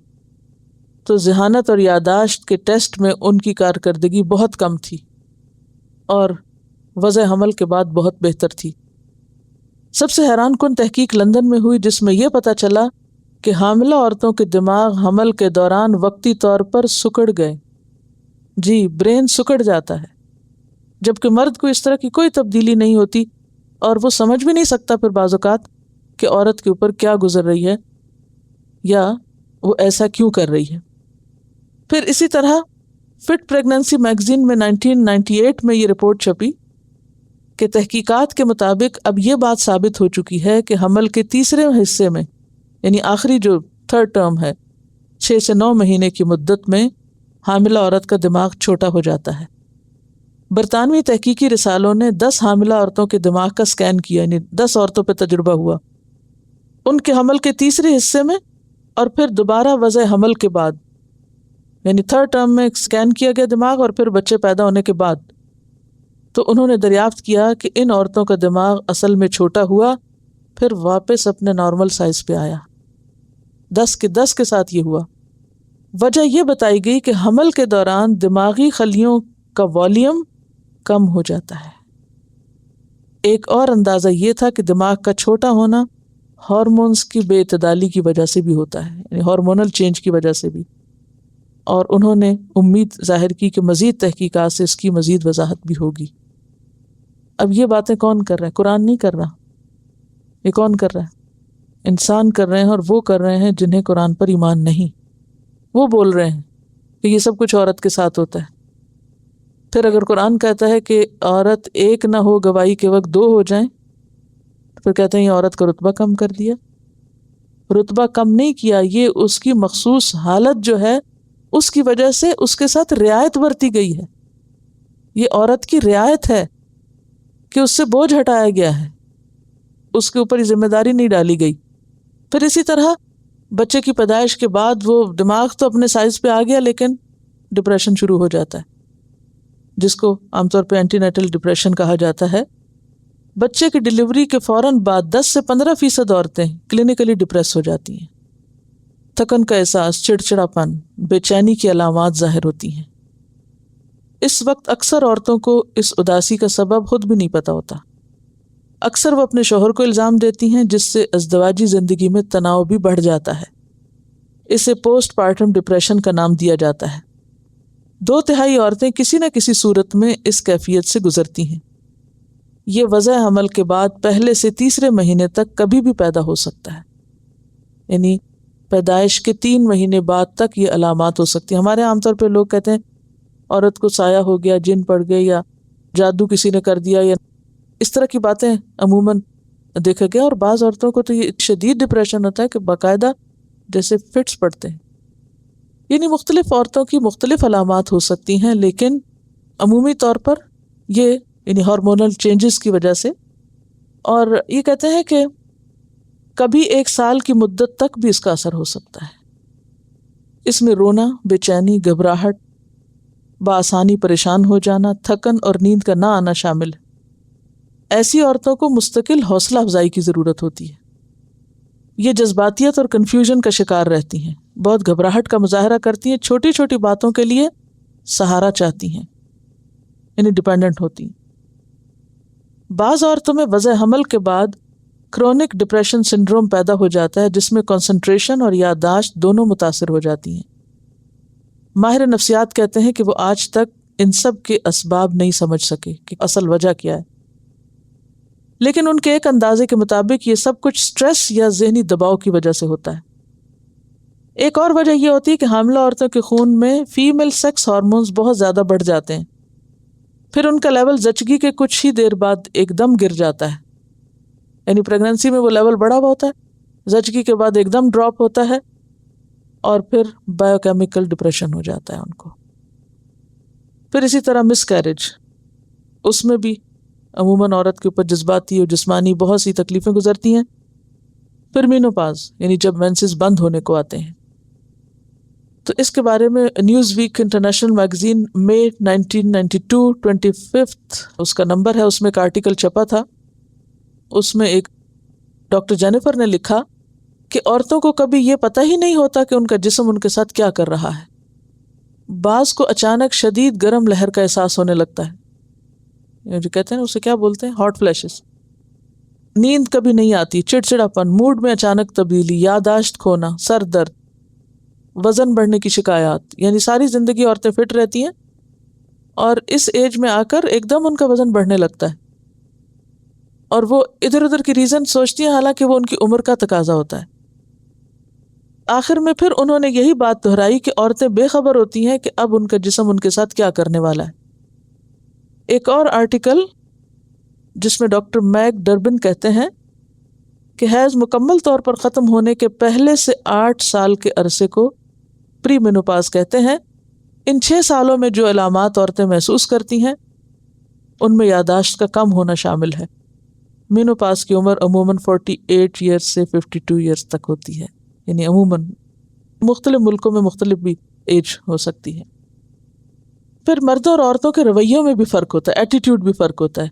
تو ذہانت اور یادداشت کے ٹیسٹ میں ان کی کارکردگی بہت کم تھی اور وضع حمل کے بعد بہت بہتر تھی۔ سب سے حیران کن تحقیق لندن میں ہوئی جس میں یہ پتہ چلا کہ حاملہ عورتوں کے دماغ حمل کے دوران وقتی طور پر سکڑ گئے۔ جی، برین سکڑ جاتا ہے، جبکہ مرد کو اس طرح کی کوئی تبدیلی نہیں ہوتی اور وہ سمجھ بھی نہیں سکتا پھر بعض اوقات کہ عورت کے اوپر کیا گزر رہی ہے یا وہ ایسا کیوں کر رہی ہے۔ پھر اسی طرح فٹ پریگننسی میگزین میں 1998 میں یہ رپورٹ چھپی کہ تحقیقات کے مطابق اب یہ بات ثابت ہو چکی ہے کہ حمل کے تیسرے حصے میں، یعنی آخری جو 3rd ٹرم ہے، 6 سے 9 مہینے کی مدت میں حاملہ عورت کا دماغ چھوٹا ہو جاتا ہے۔ برطانوی تحقیقی رسالوں نے 10 حاملہ عورتوں کے دماغ کا سکین کیا، یعنی 10 عورتوں پہ تجربہ ہوا، ان کے حمل کے تیسرے حصے میں اور پھر دوبارہ وضع حمل کے بعد، یعنی 3rd ٹرم میں سکین کیا گیا دماغ اور پھر بچے پیدا ہونے کے بعد، تو انہوں نے دریافت کیا کہ ان عورتوں کا دماغ اصل میں چھوٹا ہوا پھر واپس اپنے نارمل سائز پہ آیا۔ 10 کے ساتھ یہ ہوا۔ وجہ یہ بتائی گئی کہ حمل کے دوران دماغی خلیوں کا والیوم کم ہو جاتا ہے۔ ایک اور اندازہ یہ تھا کہ دماغ کا چھوٹا ہونا ہارمونز کی بے اعتدالی کی وجہ سے بھی ہوتا ہے، یعنی ہارمونل چینج کی وجہ سے بھی، اور انہوں نے امید ظاہر کی کہ مزید تحقیقات سے اس کی مزید وضاحت بھی ہوگی۔ اب یہ باتیں کون کر رہے ہیں؟ قرآن نہیں کر رہا، یہ کون کر رہا ہے؟ انسان کر رہے ہیں، اور وہ کر رہے ہیں جنہیں قرآن پر ایمان نہیں۔ وہ بول رہے ہیں کہ یہ سب کچھ عورت کے ساتھ ہوتا ہے۔ پھر اگر قرآن کہتا ہے کہ عورت ایک نہ ہو گواہی کے وقت 2 ہو جائیں، پھر کہتے ہیں یہ عورت کا رتبہ کم کر دیا۔ رتبہ کم نہیں کیا، یہ اس کی مخصوص حالت جو ہے اس کی وجہ سے اس کے ساتھ رعایت برتی گئی ہے۔ یہ عورت کی رعایت ہے کہ اس سے بوجھ ہٹایا گیا ہے، اس کے اوپر یہ ذمہ داری نہیں ڈالی گئی۔ پھر اسی طرح بچے کی پیدائش کے بعد وہ دماغ تو اپنے سائز پہ آ گیا لیکن ڈپریشن شروع ہو جاتا ہے، جس کو عام طور پہ اینٹی نیٹل ڈپریشن کہا جاتا ہے۔ بچے کی ڈلیوری کے فوراً بعد 10 سے 15% عورتیں کلینکلی ڈپریس ہو جاتی ہیں۔ تھکن کا احساس، چڑچڑاپن، بے چینی کی علامات ظاہر ہوتی ہیں۔ اس وقت اکثر عورتوں کو اس اداسی کا سبب خود بھی نہیں پتہ ہوتا۔ اکثر وہ اپنے شوہر کو الزام دیتی ہیں، جس سے ازدواجی زندگی میں تناؤ بھی بڑھ جاتا ہے۔ اسے پوسٹ پارٹم ڈپریشن کا نام دیا جاتا ہے۔ 2/3 عورتیں کسی نہ کسی صورت میں اس کیفیت سے گزرتی ہیں۔ یہ وضع حمل کے بعد پہلے سے تیسرے مہینے تک کبھی بھی پیدا ہو سکتا ہے، یعنی پیدائش کے 3 مہینے بعد تک یہ علامات ہو سکتی ہیں۔ ہمارے عام طور پہ لوگ کہتے ہیں عورت کو سایہ ہو گیا، جن پڑ گئے، یا جادو کسی نے کر دیا، یا اس طرح کی باتیں عموماً دیکھا گیا۔ اور بعض عورتوں کو تو یہ شدید ڈپریشن ہوتا ہے کہ باقاعدہ جیسے فٹس پڑتے ہیں۔ یعنی مختلف عورتوں کی مختلف علامات ہو سکتی ہیں، لیکن عمومی طور پر یہ یعنی ہارمونل چینجز کی وجہ سے، اور یہ کہتے ہیں کہ کبھی 1 سال کی مدت تک بھی اس کا اثر ہو سکتا ہے۔ اس میں رونا، بے چینی، گھبراہٹ، بآسانی پریشان ہو جانا، تھکن اور نیند کا نہ آنا شامل ہے۔ ایسی عورتوں کو مستقل حوصلہ افزائی کی ضرورت ہوتی ہے۔ یہ جذباتیت اور کنفیوژن کا شکار رہتی ہیں، بہت گھبراہٹ کا مظاہرہ کرتی ہیں، چھوٹی چھوٹی باتوں کے لیے سہارا چاہتی ہیں، یعنی ڈیپینڈنٹ ہوتی ہیں۔ بعض عورتوں میں وضع حمل کے بعد کرونک ڈپریشن سنڈروم پیدا ہو جاتا ہے جس میں کنسنٹریشن اور یادداشت دونوں متاثر ہو جاتی ہیں۔ ماہر نفسیات کہتے ہیں کہ وہ آج تک ان سب کے اسباب نہیں سمجھ سکے کہ اصل وجہ کیا ہے، لیکن ان کے ایک اندازے کے مطابق یہ سب کچھ سٹریس یا ذہنی دباؤ کی وجہ سے ہوتا ہے۔ ایک اور وجہ یہ ہوتی ہے کہ حاملہ عورتوں کے خون میں فیمیل سیکس ہارمونز بہت زیادہ بڑھ جاتے ہیں، پھر ان کا لیول زچگی کے کچھ ہی دیر بعد ایک دم گر جاتا ہے، یعنی پریگننسی میں وہ لیول بڑا ہوا ہوتا ہے، زچگی کے بعد ایک دم ڈراپ ہوتا ہے اور پھر بایو کیمیکل ڈپریشن ہو جاتا ہے ان کو۔ پھر اسی طرح مس کیریج، اس میں بھی عموماً عورت کے اوپر جذباتی اور جسمانی بہت سی تکلیفیں گزرتی ہیں۔ پھر مینوپاز، یعنی جب مینسز بند ہونے کو آتے ہیں۔ تو اس کے بارے میں نیوز ویک انٹرنیشنل میگزین مئی 1992 25 اس کا نمبر ہے، اس میں ایک آرٹیکل چھپا تھا۔ اس میں ایک ڈاکٹر جینیفر نے لکھا کہ عورتوں کو کبھی یہ پتہ ہی نہیں ہوتا کہ ان کا جسم ان کے ساتھ کیا کر رہا ہے۔ بعض کو اچانک شدید گرم لہر کا احساس ہونے لگتا ہے، جو کہتے ہیں اسے کیا بولتے ہیں، ہاٹ فلیشز۔ نیند کبھی نہیں آتی، چڑچڑاپن، موڈ میں اچانک تبدیلی، یادداشت کھونا، سر درد، وزن بڑھنے کی شکایات، یعنی ساری زندگی عورتیں فٹ رہتی ہیں اور اس ایج میں آ کر ایک دم ان کا وزن بڑھنے لگتا ہے، اور وہ ادھر ادھر کی ریزن سوچتی ہیں حالانکہ وہ ان کی عمر کا تقاضا ہوتا ہے۔ آخر میں پھر انہوں نے یہی بات دہرائی کہ عورتیں بے خبر ہوتی ہیں کہ اب ان کا جسم ان کے ساتھ کیا کرنے والا ہے۔ ایک اور آرٹیکل جس میں ڈاکٹر میگ ڈربن کہتے ہیں کہ حیض مکمل طور پر ختم ہونے کے پہلے سے 8 سال کے عرصے کو پری مینوپاز کہتے ہیں۔ ان 6 سالوں میں جو علامات عورتیں محسوس کرتی ہیں ان میں یادداشت کا کم ہونا شامل ہے۔ مینوپاز کی عمر عموماً 48 ایئرس سے 52 ایئرس تک ہوتی ہے، یعنی عموماً مختلف ملکوں میں مختلف بھی ایج ہو سکتی ہے۔ پھر مردوں اور عورتوں کے رویوں میں بھی فرق ہوتا ہے، ایٹیٹیوڈ بھی فرق ہوتا ہے۔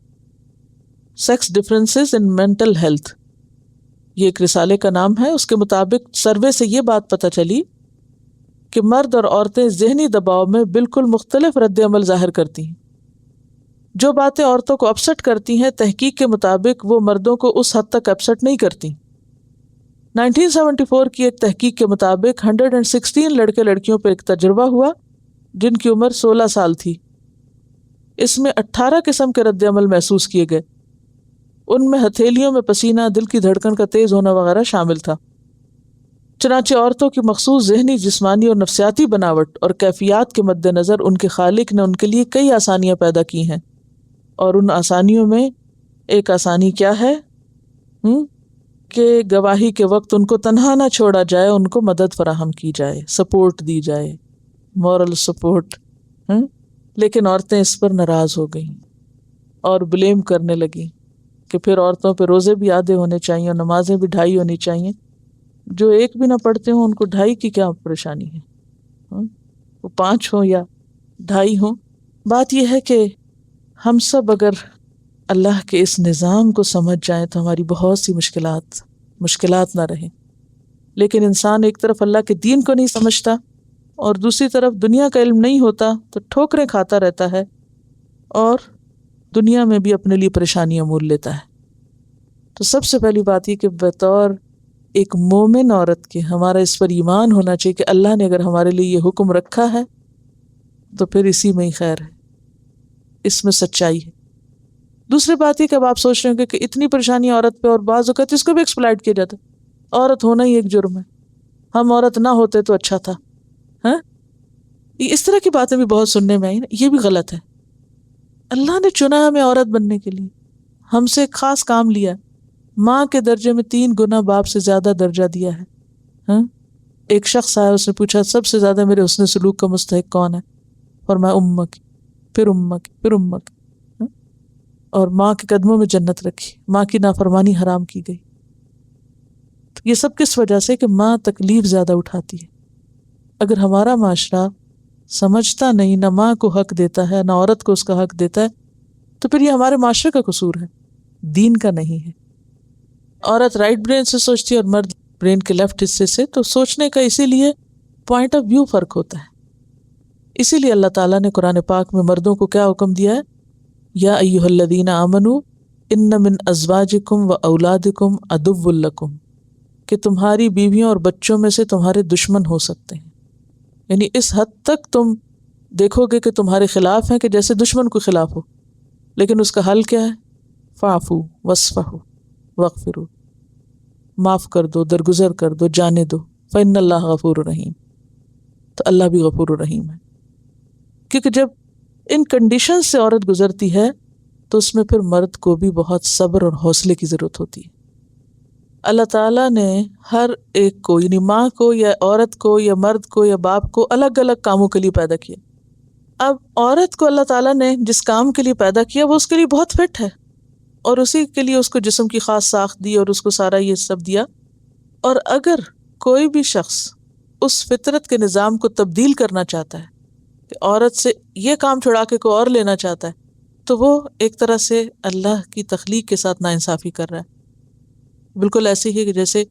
Sex differences in mental health, یہ ایک رسالے کا نام ہے۔ اس کے مطابق سروے سے یہ بات پتہ چلی کہ مرد اور عورتیں ذہنی دباؤ میں بالکل مختلف رد عمل ظاہر کرتی ہیں۔ جو باتیں عورتوں کو اپسٹ کرتی ہیں تحقیق کے مطابق وہ مردوں کو اس حد تک اپسٹ نہیں کرتی۔ 1974 کی ایک تحقیق کے مطابق 116 لڑکے لڑکیوں پہ ایک تجربہ ہوا جن کی عمر 16 سال تھی۔ اس میں 18 قسم کے رد عمل محسوس کیے گئے، ان میں ہتھیلیوں میں پسینہ، دل کی دھڑکن کا تیز ہونا وغیرہ شامل تھا۔ چنانچہ عورتوں کی مخصوص ذہنی، جسمانی اور نفسیاتی بناوٹ اور کیفیات کے مد نظر ان کے خالق نے ان کے لیے کئی آسانیاں پیدا کی ہیں، اور ان آسانیوں میں ایک آسانی کیا ہے کہ گواہی کے وقت ان کو تنہا نہ چھوڑا جائے، ان کو مدد فراہم کی جائے، سپورٹ دی جائے، مورل سپورٹ۔ لیکن عورتیں اس پر ناراض ہو گئیں اور بلیم کرنے لگیں کہ پھر عورتوں پہ روزے بھی آدھے ہونے چاہیے اور نمازیں بھی 2.5 ہونی چاہیے۔ جو ایک بھی نہ پڑھتے ہوں ان کو 2.5 کی کیا پریشانی ہے، وہ 5 ہوں یا 2.5 ہوں۔ بات یہ ہے کہ ہم سب اگر اللہ کے اس نظام کو سمجھ جائیں تو ہماری بہت سی مشکلات نہ رہیں۔ لیکن انسان ایک طرف اللہ کے دین کو نہیں سمجھتا اور دوسری طرف دنیا کا علم نہیں ہوتا تو ٹھوکریں کھاتا رہتا ہے اور دنیا میں بھی اپنے لیے پریشانیاں مول لیتا ہے۔ تو سب سے پہلی بات یہ کہ بطور ایک مومن عورت کے ہمارا اس پر ایمان ہونا چاہیے کہ اللہ نے اگر ہمارے لیے یہ حکم رکھا ہے تو پھر اسی میں ہی خیر ہے، اس میں سچائی ہے۔ دوسری بات یہ کہ اب آپ سوچ رہے ہوں کہ اتنی پریشانی عورت پہ، اور بعض اوقات اس کو بھی ایکسپلائٹ کیا جاتا ہے، عورت ہونا ہی ایک جرم ہے، ہم عورت نہ ہوتے تو اچھا تھا۔ اس طرح کی باتیں بھی بہت سننے میں آئی نا، یہ بھی غلط ہے۔ اللہ نے چنا ہمیں عورت بننے کے لیے، ہم سے ایک خاص کام لیا، ماں کے درجے میں 3 گنا باپ سے زیادہ درجہ دیا ہے۔ ایک شخص آیا، اس نے پوچھا سب سے زیادہ میرے حسن سلوک کا مستحق کون ہے؟ فرمایا امک، پھر امک، پھر امک، اور ماں کے قدموں میں جنت رکھی، ماں کی نافرمانی حرام کی گئی۔ یہ سب کس وجہ سے کہ ماں تکلیف زیادہ اٹھاتی ہے۔ اگر ہمارا معاشرہ سمجھتا نہیں، نہ ماں کو حق دیتا ہے نہ عورت کو اس کا حق دیتا ہے، تو پھر یہ ہمارے معاشرے کا قصور ہے، دین کا نہیں ہے۔ عورت رائٹ برین سے سوچتی ہے اور مرد برین کے لیفٹ حصے سے، تو سوچنے کا اسی لیے پوائنٹ آف ویو فرق ہوتا ہے۔ اسی لیے اللہ تعالیٰ نے قرآن پاک میں مردوں کو کیا حکم دیا ہے؟ یا ایھا الذین آمنوا ان من ازواجکم و اولادکم عدو لکم، کہ تمہاری بیویوں اور بچوں میں سے تمہارے دشمن ہو سکتے ہیں. یعنی اس حد تک تم دیکھو گے کہ تمہارے خلاف ہیں کہ جیسے دشمن کے خلاف ہو. لیکن اس کا حل کیا ہے؟ فاعفو واصفحوا واغفروا، معاف کر دو، درگزر کر دو، جانے دو. فإن اللہ غفور رحیم، تو اللہ بھی غفور الرحیم ہے. کیونکہ جب ان کنڈیشن سے عورت گزرتی ہے تو اس میں پھر مرد کو بھی بہت صبر اور حوصلے کی ضرورت ہوتی ہے. اللہ تعالیٰ نے ہر ایک کو، یعنی ماں کو یا عورت کو یا مرد کو یا باپ کو الگ الگ کاموں کے لیے پیدا کیا. اب عورت کو اللہ تعالیٰ نے جس کام کے لیے پیدا کیا وہ اس کے لیے بہت فٹ ہے، اور اسی کے لیے اس کو جسم کی خاص ساخت دی اور اس کو سارا یہ سب دیا. اور اگر کوئی بھی شخص اس فطرت کے نظام کو تبدیل کرنا چاہتا ہے کہ عورت سے یہ کام چھڑا کے کوئی اور لینا چاہتا ہے، تو وہ ایک طرح سے اللہ کی تخلیق کے ساتھ ناانصافی کر رہا ہے. بالکل ایسے ہی کہ جیسے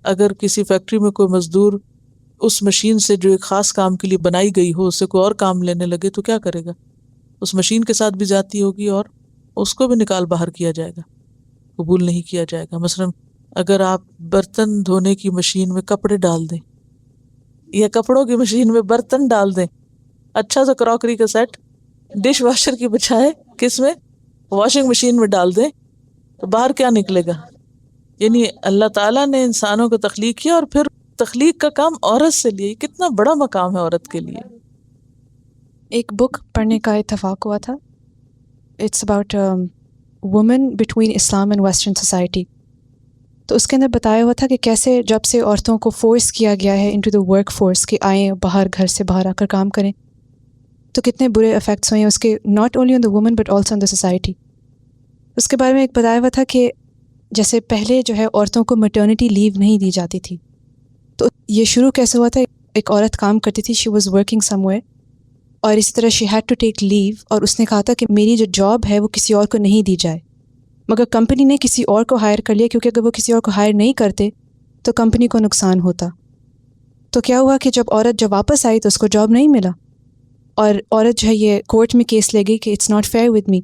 اگر کسی فیکٹری میں کوئی مزدور اس مشین سے جو ایک خاص کام کے لیے بنائی گئی ہو اس سے کوئی اور کام لینے لگے تو کیا کرے گا؟ اس مشین کے ساتھ بھی زیادتی ہوگی اور اس کو بھی نکال باہر کیا جائے گا، قبول نہیں کیا جائے گا. مثلا اگر آپ برتن دھونے کی مشین میں کپڑے ڈال دیں یا کپڑوں کی مشین میں برتن ڈال دیں، اچھا سا کراکری کا سیٹ ڈش واشر کی بجائے کس میں، واشنگ مشین میں ڈال دیں، تو باہر کیا نکلے گا؟ یعنی اللہ تعالیٰ نے انسانوں کو تخلیق کیا اور پھر تخلیق کا کام عورت سے لیا. کتنا بڑا مقام ہے عورت کے لیے. ایک بک پڑھنے کا اتفاق ہوا تھا، it's about women between Islam and western society. تو اس کے اندر بتایا ہوا تھا کہ کیسے جب سے عورتوں کو فورس کیا گیا ہے انٹو دی ورک فورس کہ آئیں باہر، گھر سے باہر آ کر کام کریں، تو کتنے برے افیکٹس ہوئے ہیں اس کے، not only on the woman but also on the society. اس کے بارے میں ایک بتایا ہوا تھا کہ جیسے پہلے جو ہے عورتوں کو میٹرنٹی لیو نہیں دی جاتی تھی. تو یہ شروع کیسے ہوا تھا؟ ایک عورت کام کرتی تھی، she was working some where, اور اسی طرح شی ہیڈ ٹو ٹیک لیو، اور اس نے کہا تھا کہ میری جو جاب ہے وہ کسی اور کو نہیں دی جائے. مگر کمپنی نے کسی اور کو ہائر کر لیا، کیونکہ اگر وہ کسی اور کو ہائر نہیں کرتے تو کمپنی کو نقصان ہوتا. تو کیا ہوا کہ جب عورت واپس آئی تو اس کو جاب نہیں ملا، اور عورت جو ہے یہ کورٹ میں کیس لے گئی کہ it's not fair with me.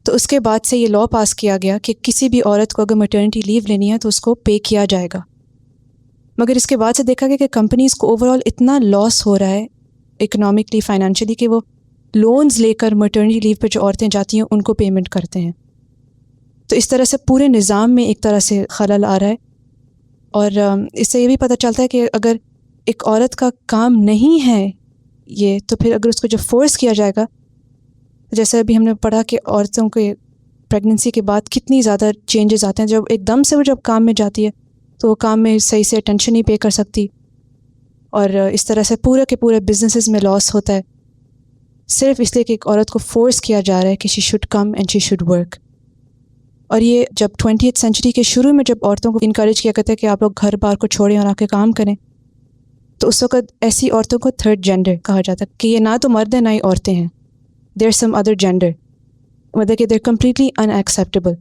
تو اس کے بعد سے یہ لا پاس کیا گیا کہ کسی بھی عورت کو اگر میٹرنٹی لیو لینی ہے تو اس کو پے کیا جائے گا. مگر اس کے بعد سے دیکھا گیا کہ کمپنیز کو اوور آل اتنا لاس ہو رہا ہے اکنامکلی، فائنینشلی، کہ وہ لونز لے کر میٹرنٹی لیو پہ جو عورتیں جاتی ہیں ان کو پیمنٹ کرتے ہیں. تو اس طرح سے پورے نظام میں ایک طرح سے خلل آ رہا ہے. اور اس سے یہ بھی پتہ چلتا ہے کہ اگر ایک عورت کا کام نہیں ہے یہ، تو پھر اگر اس کو جب فورس کیا جائے گا، جیسے ابھی ہم نے پڑھا کہ عورتوں کے پریگننسی کے بعد کتنی زیادہ چینجز آتے ہیں، جب ایک دم سے وہ جب کام میں جاتی ہے تو وہ کام میں صحیح سے اٹینشن نہیں پے کر سکتی، اور اس طرح سے پورے کے پورے بزنسز میں لاس ہوتا ہے، صرف اس لیے کہ ایک عورت کو فورس کیا جا رہا ہے کہ she should come and she should work. اور یہ جب 20th سینچری کے شروع میں جب عورتوں کو انکریج کیا کرتا ہے کہ آپ لوگ گھر بار کو چھوڑیں اور آ کے کام کریں، تو اس وقت ایسی عورتوں کو تھرڈ جینڈر کہا جاتا ہے کہ یہ نہ تو مرد ہیں نہ ہی عورتیں ہیں، دیر سم ادر جینڈر، مطلب کہ دیر کمپلیٹلی ان ایکسیپٹیبل.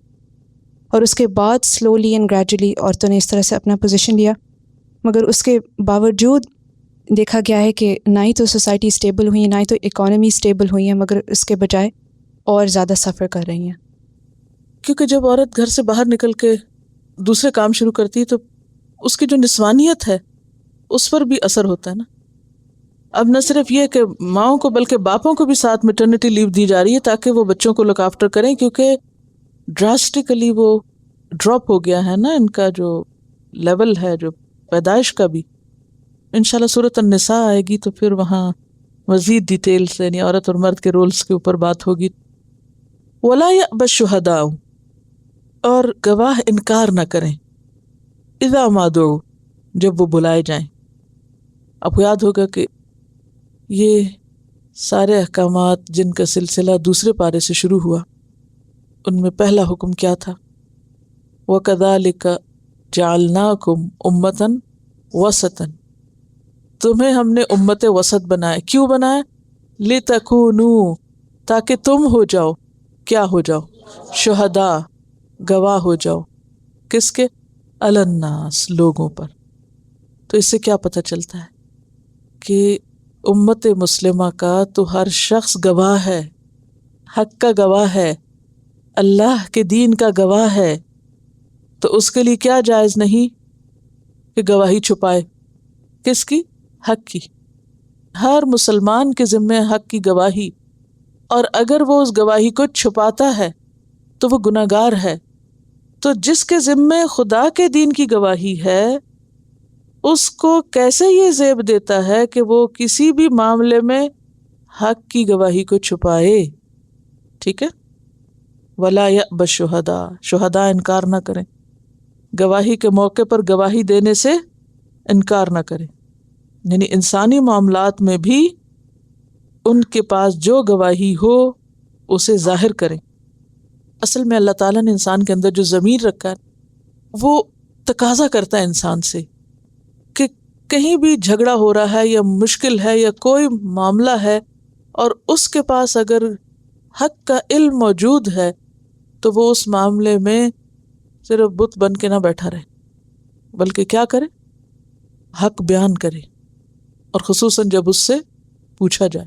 اور اس کے بعد سلولی اینڈ گریجولی عورتوں نے اس طرح سے اپنا پوزیشن لیا، مگر اس کے باوجود دیکھا گیا ہے کہ نہ ہی تو سوسائٹی اسٹیبل ہوئی ہے، نہ ہی تو اکانومی اسٹیبل ہوئی ہے، مگر اس کے بجائے اور زیادہ سفر کر رہی ہیں. کیونکہ جب عورت گھر سے باہر نکل کے دوسرے کام شروع کرتی ہے تو اس کی جو نسوانیت ہے اس پر بھی اثر ہوتا ہے نا. اب نہ صرف یہ کہ ماؤں کو بلکہ باپوں کو بھی ساتھ میٹرنٹی لیو دی جا رہی ہے تاکہ وہ بچوں کو لک آفٹر کریں، کیونکہ ڈراسٹیکلی وہ ڈراپ ہو گیا ہے نا ان کا جو لیول ہے جو پیدائش کا بھی. انشاءاللہ سورۃ النساء آئے گی تو پھر وہاں مزید ڈیٹیلز یعنی عورت اور مرد کے رولز کے اوپر بات ہوگی. وَلَا يَأْبَ الشُّهَدَاءُ، اور گواہ انکار نہ کریں، اذا ما دعوا، جب وہ بلائے جائیں. آپ کو یاد ہوگا کہ یہ سارے احکامات جن کا سلسلہ دوسرے پارے سے شروع ہوا، ان میں پہلا حکم کیا تھا؟ وَكَذَلِكَ جَعَلْنَاكُمْ أُمَّةً وَسَطًا، تمہیں ہم نے امت وسط بنائے. کیوں بنائے؟ لِتَكُونُوا، تاکہ تم ہو جاؤ، کیا ہو جاؤ؟ شہداء، گواہ ہو جاؤ. کس کے؟ علی الناس، لوگوں پر. تو اس سے کیا پتہ چلتا ہے کہ امت مسلمہ کا تو ہر شخص گواہ ہے، حق کا گواہ ہے. اللہ کے دین کا گواہ ہے تو اس کے لیے کیا جائز نہیں کہ گواہی چھپائے؟ کس کی؟ حق کی. ہر مسلمان کے ذمے حق کی گواہی، اور اگر وہ اس گواہی کو چھپاتا ہے تو وہ گناہگار ہے. تو جس کے ذمے خدا کے دین کی گواہی ہے اس کو کیسے یہ زیب دیتا ہے کہ وہ کسی بھی معاملے میں حق کی گواہی کو چھپائے؟ ٹھیک ہے. وَلَا يَأْبَ الشُّهَدَاءُ، شہداء انکار نہ کریں، گواہی کے موقع پر گواہی دینے سے انکار نہ کریں. یعنی انسانی معاملات میں بھی ان کے پاس جو گواہی ہو اسے ظاہر کریں. اصل میں اللہ تعالیٰ نے انسان کے اندر جو ضمیر رکھا ہے وہ تقاضا کرتا ہے انسان سے کہ کہیں بھی جھگڑا ہو رہا ہے یا مشکل ہے یا کوئی معاملہ ہے اور اس کے پاس اگر حق کا علم موجود ہے تو وہ اس معاملے میں صرف بت بن کے نہ بیٹھا رہے، بلکہ کیا کرے؟ حق بیان کرے، اور خصوصاً جب اس سے پوچھا جائے.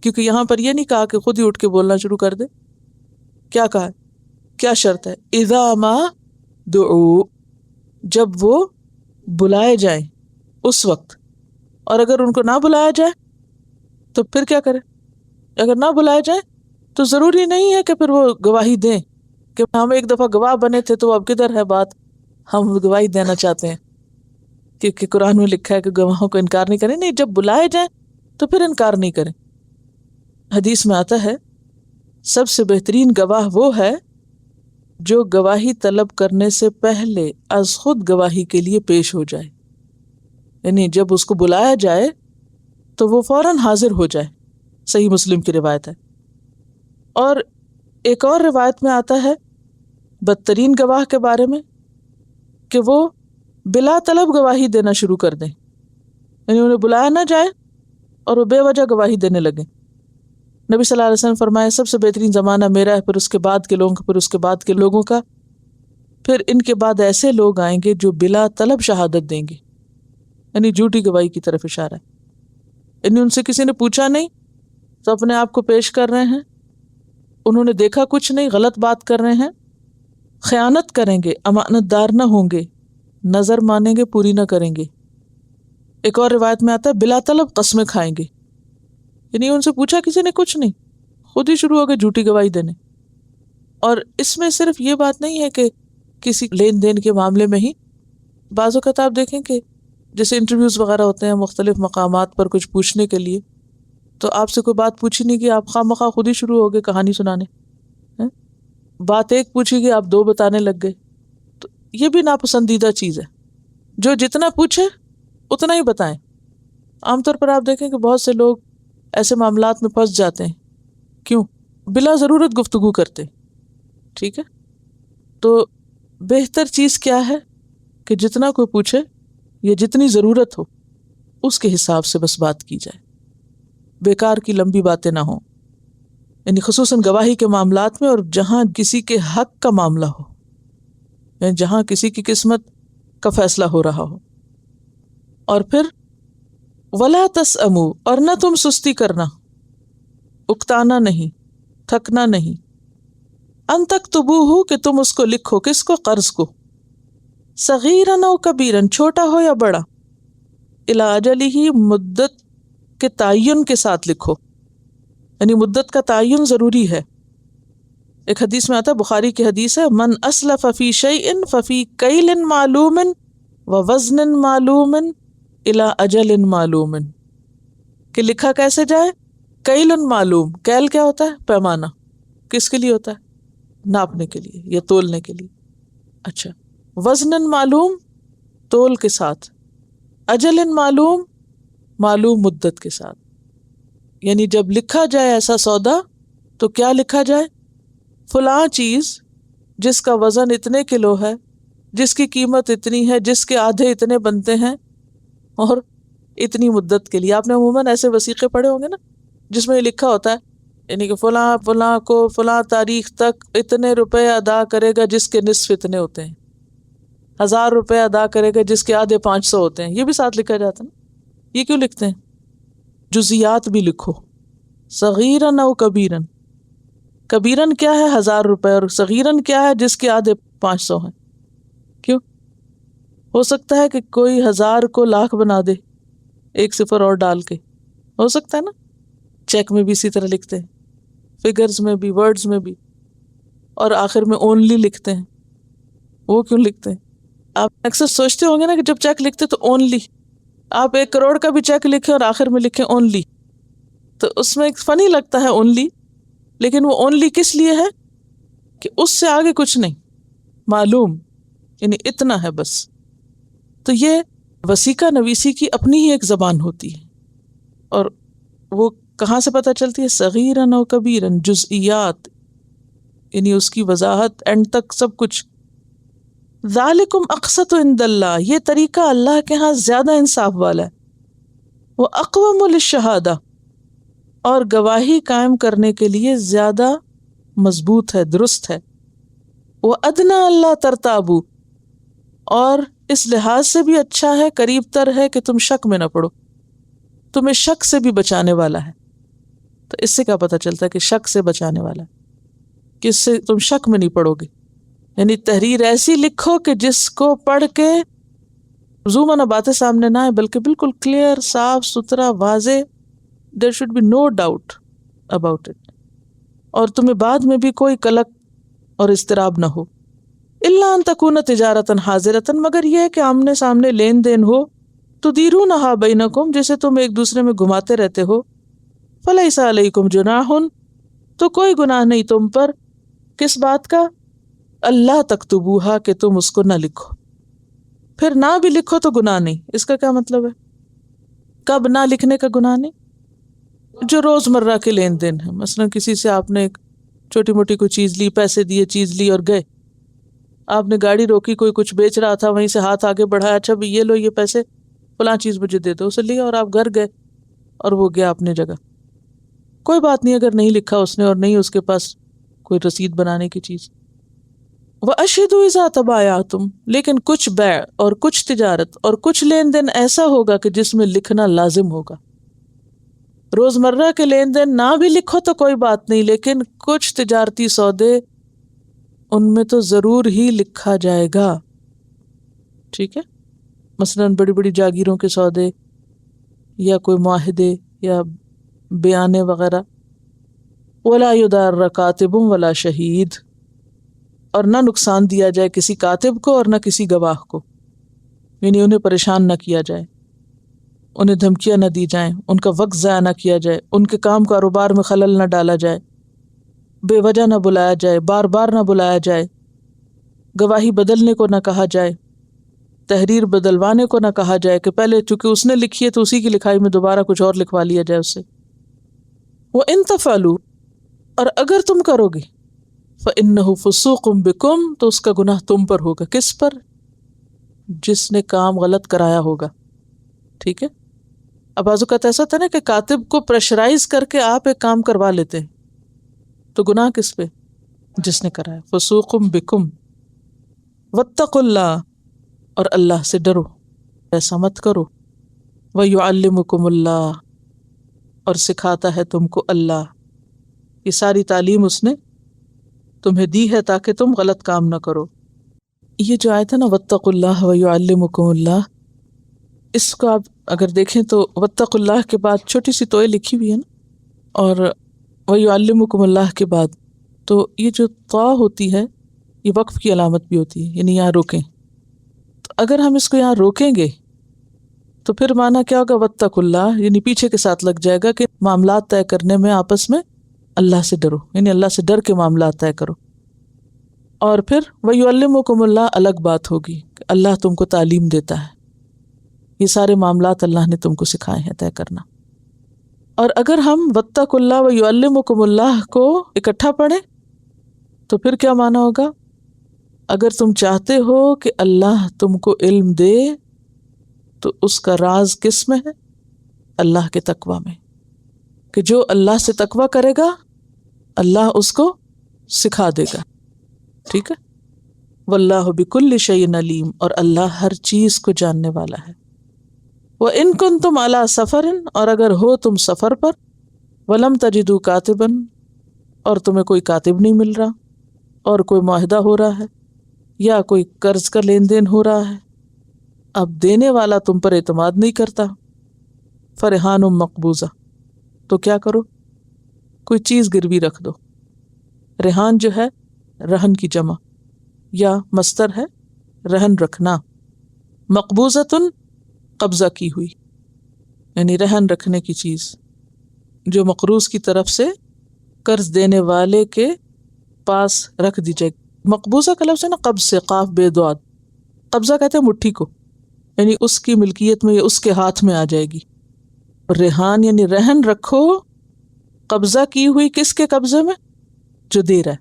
کیونکہ یہاں پر یہ نہیں کہا کہ خود ہی اٹھ کے بولنا شروع کر دے. کیا کہا ہے؟ کیا شرط ہے؟ اذا ما دعو، جب وہ بلائے جائیں اس وقت. اور اگر ان کو نہ بلایا جائے تو پھر کیا کرے؟ اگر نہ بلائے جائیں تو ضروری نہیں ہے کہ پھر وہ گواہی دیں کہ ہم ایک دفعہ گواہ بنے تھے تو اب کدھر ہے بات، ہم گواہی دینا چاہتے ہیں کیونکہ قرآن میں لکھا ہے کہ گواہوں کو انکار نہیں کریں. نہیں، جب بلائے جائیں تو پھر انکار نہیں کریں. حدیث میں آتا ہے سب سے بہترین گواہ وہ ہے جو گواہی طلب کرنے سے پہلے از خود گواہی کے لیے پیش ہو جائے. یعنی جب اس کو بلایا جائے تو وہ فوراً حاضر ہو جائے. صحیح مسلم کی روایت ہے. اور ایک اور روایت میں آتا ہے بدترین گواہ کے بارے میں کہ وہ بلا طلب گواہی دینا شروع کر دیں. یعنی انہیں بلایا نہ جائے اور وہ بے وجہ گواہی دینے لگیں. نبی صلی اللہ علیہ وسلم فرمایا سب سے بہترین زمانہ میرا ہے، پھر اس کے بعد کے لوگوں کا، پھر اس کے بعد کے لوگوں کا، پھر ان کے بعد ایسے لوگ آئیں گے جو بلا طلب شہادت دیں گے. یعنی جھوٹی گواہی کی طرف اشارہ ہے. یعنی ان سے کسی نے پوچھا نہیں تو اپنے آپ کو پیش کر رہے ہیں، انہوں نے دیکھا کچھ نہیں، غلط بات کر رہے ہیں، خیانت کریں گے، امانت دار نہ ہوں گے، نظر مانیں گے، پوری نہ کریں گے. ایک اور روایت میں آتا ہے بلا طلب قسمیں کھائیں گے. یعنی ان سے پوچھا کسی نے کچھ نہیں، خود ہی شروع ہو گئے جھوٹی گواہی دینے. اور اس میں صرف یہ بات نہیں ہے کہ کسی لین دین کے معاملے میں ہی، بعض اوقات آپ دیکھیں کہ جیسے انٹرویوز وغیرہ ہوتے ہیں مختلف مقامات پر کچھ پوچھنے کے لیے، تو آپ سے کوئی بات پوچھی نہیں کہ آپ خواہ مخواہ خود ہی شروع ہو گئے کہانی سنانے. بات ایک پوچھی گئی آپ دو بتانے لگ گئے. تو یہ بھی ناپسندیدہ چیز ہے. جو جتنا پوچھے اتنا ہی بتائیں. عام طور پر آپ دیکھیں کہ بہت سے لوگ ایسے معاملات میں پھنس جاتے ہیں. کیوں؟ بلا ضرورت گفتگو کرتے. ٹھیک ہے، تو بہتر چیز کیا ہے کہ جتنا کوئی پوچھے یا جتنی ضرورت ہو اس کے حساب سے بس بات کی جائے، بیکار کی لمبی باتیں نہ ہوں. یعنی خصوصاً گواہی کے معاملات میں، اور جہاں کسی کے حق کا معاملہ ہو، یعنی جہاں کسی کی قسمت کا فیصلہ ہو رہا ہو. اور پھر وَلَا تَسْأَمُوا، اور نہ تم سستی کرنا، اکتانا نہیں، تھکنا نہیں، ان تکتبوہ، کہ تم اس کو لکھو. کس کو؟ قرض کو. صغیراً او کبیراً، چھوٹا ہو یا بڑا، الی اجلہ، مدت کے تعین کے ساتھ لکھو. یعنی مدت کا تعین ضروری ہے. ایک حدیث میں آتا ہے، بخاری کی حدیث ہے، من اسلف فی شیء ففی کیل معلوم ووزن معلوم الی اجل معلوم. کہ لکھا کیسے جائے؟ کیل معلوم. کیل کیا ہوتا ہے؟ پیمانہ. کس کے لیے ہوتا ہے؟ ناپنے کے لیے یا تولنے کے لیے. اچھا. وزن معلوم، تول کے ساتھ. اجل معلوم، معلوم مدت کے ساتھ. یعنی جب لکھا جائے ایسا سودا تو کیا لکھا جائے؟ فلاں چیز جس کا وزن اتنے کلو ہے، جس کی قیمت اتنی ہے، جس کے آدھے اتنے بنتے ہیں، اور اتنی مدت کے لیے. آپ نے عموماً ایسے وثیقے پڑھے ہوں گے نا جس میں یہ لکھا ہوتا ہے، یعنی کہ فلاں فلاں کو فلاں تاریخ تک اتنے روپے ادا کرے گا جس کے نصف اتنے ہوتے ہیں، 1000 روپے ادا کرے گا جس کے آدھے 500 ہوتے ہیں. یہ بھی ساتھ لکھا جاتا ہے نا. یہ کیوں لکھتے ہیں؟ جزیات بھی لکھو، صغیراً او کبیراً. کبیرن کیا ہے 1000 روپے اور صغیرن کیا ہے جس کے آدھے 500 ہیں. کیوں؟ ہو سکتا ہے کہ کوئی 1000 کو لاکھ بنا دے ایک صفر اور ڈال کے، ہو سکتا ہے نا. چیک میں بھی اسی طرح لکھتے ہیں، فگرز میں بھی، ورڈز میں بھی، اور آخر میں اونلی لکھتے ہیں. وہ کیوں لکھتے ہیں؟ آپ اکثر سوچتے ہوں گے نا کہ جب چیک لکھتے تو اونلی، آپ 1 کروڑ کا بھی چیک لکھیں اور آخر میں لکھیں اونلی، تو اس میں ایک فنی لگتا ہے اونلی، لیکن وہ اونلی کس لیے ہے کہ اس سے آگے کچھ نہیں معلوم، یعنی اتنا ہے بس. تو یہ وسیقہ نویسی کی اپنی ہی ایک زبان ہوتی ہے، اور وہ کہاں سے پتہ چلتی ہے؟ صغیرن و کبیرن، جزئیات، یعنی اس کی وضاحت اینڈ تک سب کچھ. ذالکم اقسط عند اللہ، یہ طریقہ اللہ کے ہاں زیادہ انصاف والا ہے. وہ اقوم للشہادہ، اور گواہی قائم کرنے کے لیے زیادہ مضبوط ہے، درست ہے. وہ ادنا اللہ ترتابو، اور اس لحاظ سے بھی اچھا ہے، قریب تر ہے کہ تم شک میں نہ پڑو، تمہیں شک سے بھی بچانے والا ہے. تو اس سے کیا پتہ چلتا ہے کہ شک سے بچانے والا ہے، کہ اس سے تم شک میں نہیں پڑو گے. یعنی تحریر ایسی لکھو کہ جس کو پڑھ کے زومانہ باتیں سامنے نہ آئے، بلکہ بالکل کلیئر، صاف ستھرا، واضح، there should be no doubt about it, اور تمہیں بعد میں بھی کوئی قلق اور اضطراب نہ ہو. الا ان تکون تجارتاً حاضرتاً، مگر یہ ہے کہ آمنے سامنے لین دین ہو، تدیرونہا بینکم، جسے تم ایک دوسرے میں گھماتے رہتے ہو. فلیس علیکم جناح، تو کوئی گناہ نہیں تم پر، کس بات کا؟ اللہ تکتبوہا، کہ تم اس کو نہ لکھو. پھر نہ بھی لکھو تو گناہ نہیں. اس کا کیا مطلب ہے؟ کب نہ لکھنے کا گناہ نہیں؟ جو روزمرہ کے لین دین ہے، مثلا کسی سے آپ نے ایک چھوٹی موٹی کوئی چیز لی، پیسے دیے، چیز لی اور گئے. آپ نے گاڑی روکی، کوئی کچھ بیچ رہا تھا، وہیں سے ہاتھ آگے بڑھایا، اچھا بھی یہ لو یہ پیسے، فلاں چیز مجھے دے دو، اسے لیا اور آپ گھر گئے اور وہ گیا اپنے جگہ. کوئی بات نہیں اگر نہیں لکھا اس نے اور نہیں اس کے پاس کوئی رسید بنانے کی چیز. وَأَشْهِدُوا إِذَا تَبَايَعْتُمْ، لیکن کچھ بیع اور کچھ تجارت اور کچھ لین دین ایسا ہوگا کہ جس میں لکھنا لازم ہوگا. روزمرہ کے لین دین نہ بھی لکھو تو کوئی بات نہیں، لیکن کچھ تجارتی سودے ان میں تو ضرور ہی لکھا جائے گا. ٹھیک ہے، مثلاً بڑی بڑی جاگیروں کے سودے یا کوئی معاہدے یا بیانے وغیرہ. وَلَا يُضَارَّ كَاتِبٌ وَلَا شَهِيدٌ، اور نہ نقصان دیا جائے کسی کاتب کو اور نہ کسی گواہ کو، یعنی انہیں پریشان نہ کیا جائے، انہیں دھمکیاں نہ دی جائیں، ان کا وقت ضائع نہ کیا جائے، ان کے کام کاروبار میں خلل نہ ڈالا جائے، بے وجہ نہ بلایا جائے، بار بار نہ بلایا جائے، گواہی بدلنے کو نہ کہا جائے، تحریر بدلوانے کو نہ کہا جائے کہ پہلے چونکہ اس نے لکھی ہے تو اسی کی لکھائی میں دوبارہ کچھ اور لکھوا لیا جائے اس سے. وَإِن تَفْعَلُوا، اور اگر تم کرو گے، فَإِنَّهُ فُسُوقٌ بِكُمْ، تو اس کا گناہ تم پر ہوگا. کس پر؟ جس نے کام غلط کرایا ہوگا. ٹھیک ہے. اب بعض اوقات ایسا ہوتا ہے نا کہ کاتب کو پریشرائز کر کے آپ ایک کام کروا لیتے ہیں، تو گناہ کس پہ؟ جس نے کرایا. فسوق بکم، واتقوا اللہ، اور اللہ سے ڈرو، ایسا مت کرو. ویعلمکم اللہ، اور سکھاتا ہے تم کو اللہ. یہ ساری تعلیم اس نے تمہیں دی ہے تاکہ تم غلط کام نہ کرو. یہ جو آیت ہے نا واتقوا اللہ ویعلمکم اللہ، اس کو آپ اگر دیکھیں تو واتقوا اللہ کے بعد چھوٹی سی توئے لکھی ہوئی ہے نا، اور ویعلمکم اللہ کے بعد تو یہ جو طا ہوتی ہے یہ وقف کی علامت بھی ہوتی ہے، یعنی یہاں روکیں. تو اگر ہم اس کو یہاں روکیں گے تو پھر معنی کیا ہوگا؟ واتقوا اللہ، یعنی پیچھے کے ساتھ لگ جائے گا کہ معاملات طے کرنے میں آپس میں اللہ سے ڈرو، یعنی اللہ سے ڈر کے معاملات طے کرو. اور پھر وَيُعَلِّمُكُمُ اللَّهُ الگ بات ہوگی کہ اللہ تم کو تعلیم دیتا ہے. یہ سارے معاملات اللہ نے تم کو سکھائے ہیں طے کرنا. اور اگر ہم واتقوا اللہ وَيُعَلِّمُكُمُ اللَّهُ کو اکٹھا پڑھیں تو پھر کیا معنی ہوگا؟ اگر تم چاہتے ہو کہ اللہ تم کو علم دے تو اس کا راز کس میں ہے؟ اللہ کے تقوی میں، کہ جو اللہ سے تقوی کرے گا اللہ اس کو سکھا دے گا. ٹھیک ہے. واللہ بکل شیء علیم، اور اللہ ہر چیز کو جاننے والا ہے. وَإِن كُنتُمْ عَلَى سَفَرٍ، اور اگر ہو تم سفر پر، وَلَمْ تَجِدُوا كَاتِبًا، اور تمہیں کوئی کاتب نہیں مل رہا اور کوئی معاہدہ ہو رہا ہے یا کوئی قرض کا لین دین ہو رہا ہے، اب دینے والا تم پر اعتماد نہیں کرتا، فرہان مقبوضہ، تو کیا کرو؟ کوئی چیز گروی رکھ دو۔ رہان جو ہے رہن کی جمع یا مصدر ہے رہن رکھنا، مقبوضۃن قبضہ کی ہوئی، یعنی رہن رکھنے کی چیز جو مقروض کی طرف سے قرض دینے والے کے پاس رکھ دی جائے۔ مقبوضہ کا لفظ ہے نا قبض سے، قاف بے دعاد، قبضہ کہتے ہیں مٹھی کو، یعنی اس کی ملکیت میں یا اس کے ہاتھ میں آ جائے گی۔ ریحان یعنی رہن رکھو، قبضہ کی ہوئی کس کے قبضے میں؟ جو دے رہا ہے،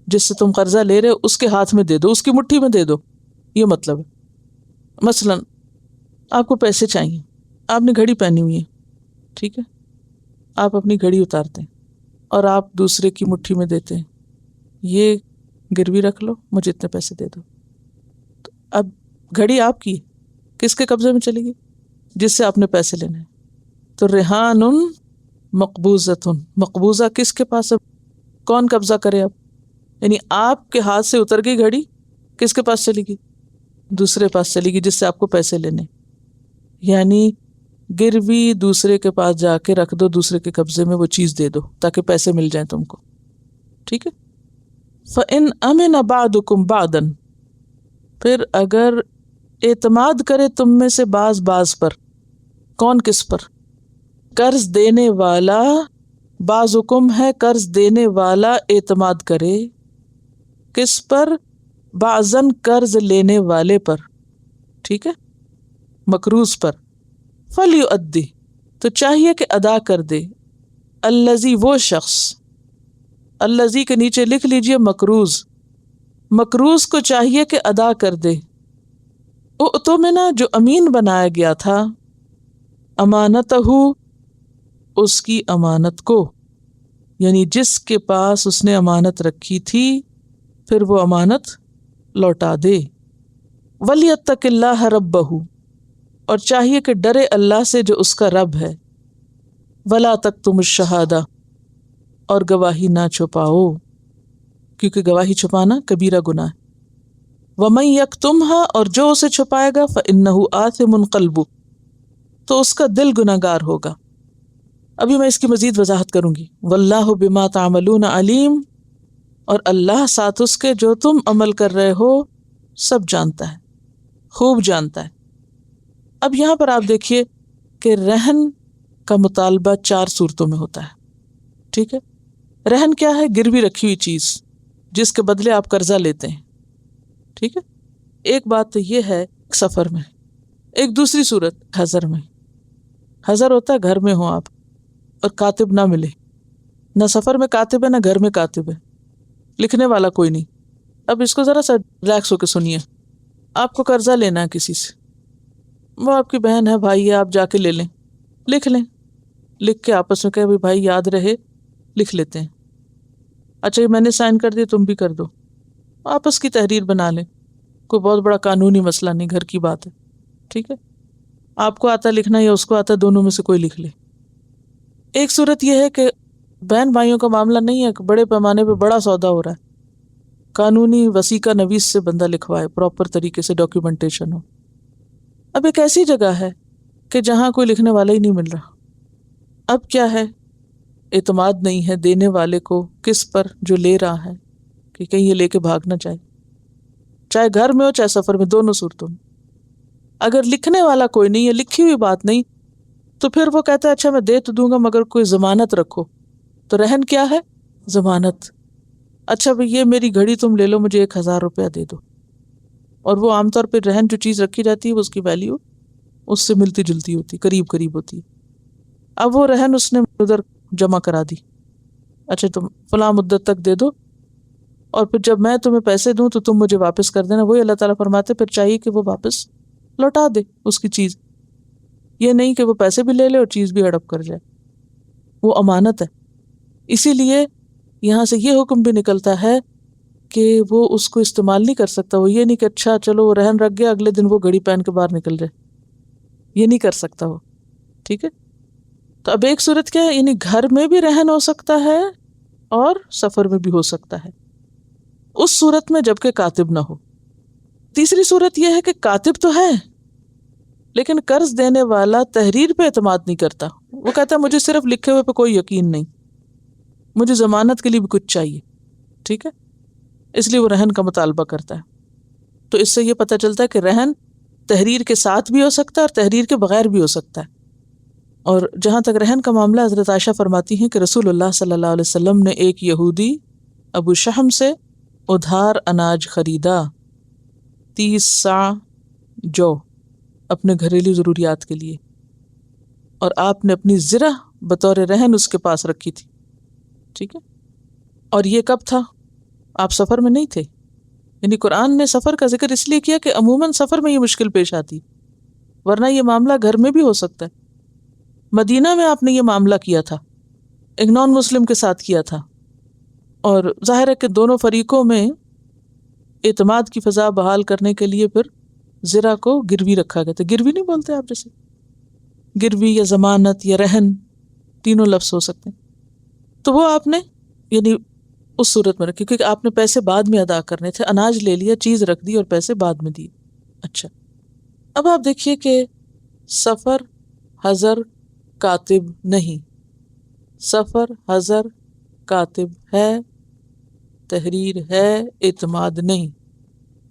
جس سے تم قرضہ لے رہے ہو اس کے ہاتھ میں دے دو، اس کی مٹھی میں دے دو، یہ مطلب ہے۔ مثلا آپ کو پیسے چاہیے، آپ نے گھڑی پہنی ہوئی ہے، ٹھیک ہے، آپ اپنی گھڑی اتارتے ہیں اور آپ دوسرے کی مٹھی میں دیتے ہیں، یہ گروی رکھ لو، مجھے اتنے پیسے دے دو۔ تو اب گھڑی آپ کی ہے، کس کے قبضے میں چلے گی؟ جس سے آپ نے پیسے لینے ہیں۔ تو ریحان مقبوضۃ، مقبوضہ کس کے پاس ہے؟ کون قبضہ کرے اب؟ یعنی آپ کے ہاتھ سے اتر گئی گھڑی، کس کے پاس چلی گی؟ دوسرے پاس چلی گی جس سے آپ کو پیسے لینے، یعنی گروی دوسرے کے پاس جا کے رکھ دو، دوسرے کے قبضے میں وہ چیز دے دو تاکہ پیسے مل جائیں تم کو، ٹھیک ہے۔ فَإِنْ أَمِنَ بَعْضُكُمْ بَعْضًا، پھر اگر اعتماد کرے تم میں سے بعض پر، کون کس پر؟ قرض دینے والا، بعضکم ہے قرض دینے والا، اعتماد کرے کس پر؟ بعضاً قرض لینے والے پر، ٹھیک ہے، مقروض پر۔ فَلْيُؤَدِّ، تو چاہیے کہ ادا کر دے، الذی، وہ شخص، الذی کے نیچے لکھ لیجئے مقروض، مقروض کو چاہیے کہ ادا کر دے، اؤتمنہ، جو امین بنایا گیا تھا، امانتہ، اس کی امانت کو، یعنی جس کے پاس اس نے امانت رکھی تھی پھر وہ امانت لوٹا دے۔ وَلْيَتَّقِ اللَّهَ رَبَّهُ، اور چاہیے کہ ڈرے اللہ سے جو اس کا رب ہے۔ وَلَا تَكْتُمُوا الشَّهَادَةَ، اور گواہی نہ چھپاؤ، کیونکہ گواہی چھپانا کبیرہ گناہ ہے۔ وَمَن يَكْتُمْهَا، اور جو اسے چھپائے گا، فَإِنَّهُ آثِمٌ قَلْبُهُ، تو اس کا دل گناہگار ہوگا۔ ابھی میں اس کی مزید وضاحت کروں گی۔ واللہ بما تعملون علیم، اور اللہ ساتھ اس کے جو تم عمل کر رہے ہو سب جانتا ہے، خوب جانتا ہے۔ اب یہاں پر آپ دیکھیے کہ رہن کا مطالبہ 4 صورتوں میں ہوتا ہے، ٹھیک ہے۔ رہن کیا ہے؟ گروی رکھی ہوئی چیز جس کے بدلے آپ قرضہ لیتے ہیں، ٹھیک ہے۔ ایک بات تو یہ ہے سفر میں، ایک دوسری صورت حضر میں۔ حضر ہوتا ہے گھر میں ہو آپ اور کاتب نہ ملے، نہ سفر میں کاتب ہے نہ گھر میں کاتب ہے، لکھنے والا کوئی نہیں۔ اب اس کو ذرا سا ریلیکس ہو کے سنیے۔ آپ کو قرضہ لینا ہے کسی سے، وہ آپ کی بہن ہے، بھائی ہے، آپ جا کے لے لیں، لکھ لیں، لکھ کے آپس میں کہے بھائی یاد رہے، لکھ لیتے ہیں، اچھا یہ میں نے سائن کر دیا تم بھی کر دو، آپس کی تحریر بنا لیں، کوئی بہت بڑا قانونی مسئلہ نہیں، گھر کی بات ہے، ٹھیک ہے۔ آپ کو آتا لکھنا یا اس کو آتا، دونوں میں سے کوئی لکھ لے۔ ایک صورت یہ ہے کہ بہن بھائیوں کا معاملہ نہیں ہے، کہ بڑے پیمانے پہ بڑا سودا ہو رہا ہے، قانونی وثیقہ نویس سے بندہ لکھوائے، پراپر طریقے سے ڈاکیومنٹیشن ہو۔ اب ایک ایسی جگہ ہے کہ جہاں کوئی لکھنے والا ہی نہیں مل رہا، اب کیا ہے؟ اعتماد نہیں ہے دینے والے کو کس پر؟ جو لے رہا ہے، کہ کہیں یہ لے کے بھاگ نہ جائے، چاہے گھر میں ہو چاہے سفر میں، دونوں صورتوں میں۔ اگر لکھنے والا کوئی نہیں ہے، لکھی ہوئی بات نہیں، تو پھر وہ کہتا ہے اچھا میں دے تو دوں گا مگر کوئی ضمانت رکھو۔ تو رہن کیا ہے؟ ضمانت۔ اچھا بھئی یہ میری گھڑی تم لے لو، مجھے 1000 روپیہ دے دو، اور وہ عام طور پہ رہن جو چیز رکھی جاتی ہے اس کی ویلیو اس سے ملتی جلتی ہوتی، قریب قریب ہوتی ہے۔ اب وہ رہن اس نے ادھر جمع کرا دی، اچھا تم فلاں مدت تک دے دو، اور پھر جب میں تمہیں پیسے دوں تو تم مجھے واپس کر دینا۔ وہی اللہ تعالیٰ فرماتے پھر چاہیے کہ وہ واپس لوٹا دے اس کی چیز، یہ نہیں کہ وہ پیسے بھی لے لے اور چیز بھی ہڑپ کر جائے، وہ امانت ہے۔ اسی لیے یہاں سے یہ حکم بھی نکلتا ہے کہ وہ اس کو استعمال نہیں کر سکتا، وہ یہ نہیں کہ اچھا چلو وہ رہن رکھ گیا، اگلے دن وہ گھڑی پہن کے باہر نکل جائے، یہ نہیں کر سکتا وہ، ٹھیک ہے۔ تو اب ایک صورت کیا ہے، یعنی گھر میں بھی رہن ہو سکتا ہے اور سفر میں بھی ہو سکتا ہے، اس صورت میں جبکہ کاتب نہ ہو۔ تیسری صورت یہ ہے کہ کاتب تو ہے لیکن قرض دینے والا تحریر پہ اعتماد نہیں کرتا، وہ کہتا ہے مجھے صرف لکھے ہوئے پہ کوئی یقین نہیں، مجھے ضمانت کے لیے بھی کچھ چاہیے، ٹھیک ہے، اس لیے وہ رہن کا مطالبہ کرتا ہے۔ تو اس سے یہ پتہ چلتا ہے کہ رہن تحریر کے ساتھ بھی ہو سکتا ہے اور تحریر کے بغیر بھی ہو سکتا ہے۔ اور جہاں تک رہن کا معاملہ، حضرت عائشہ فرماتی ہیں کہ رسول اللہ صلی اللہ علیہ وسلم نے ایک یہودی ابو شحم سے ادھار اناج خریدا، 30 صاع جو اپنے گھریلو ضروریات کے لیے، اور آپ نے اپنی زرہ بطور رہن اس کے پاس رکھی تھی، ٹھیک ہے۔ اور یہ کب تھا؟ آپ سفر میں نہیں تھے، یعنی قرآن نے سفر کا ذکر اس لیے کیا کہ عموماً سفر میں یہ مشکل پیش آتی، ورنہ یہ معاملہ گھر میں بھی ہو سکتا ہے۔ مدینہ میں آپ نے یہ معاملہ کیا تھا، ایک نان مسلم کے ساتھ کیا تھا، اور ظاہر ہے کہ دونوں فریقوں میں اعتماد کی فضا بحال کرنے کے لیے پھر زرہ کو گروی رکھا گیا تھا۔ گروی نہیں بولتے آپ، جیسے گروی یا ضمانت یا رہن، تینوں لفظ ہو سکتے ہیں۔ تو وہ آپ نے یعنی اس صورت میں رکھی، کیونکہ آپ نے پیسے بعد میں ادا کرنے تھے، اناج لے لیا، چیز رکھ دی اور پیسے بعد میں دیے۔ اچھا، اب آپ دیکھیے کہ سفر حضر کاتب نہیں، سفر حضر کاتب ہے، تحریر ہے، اعتماد نہیں،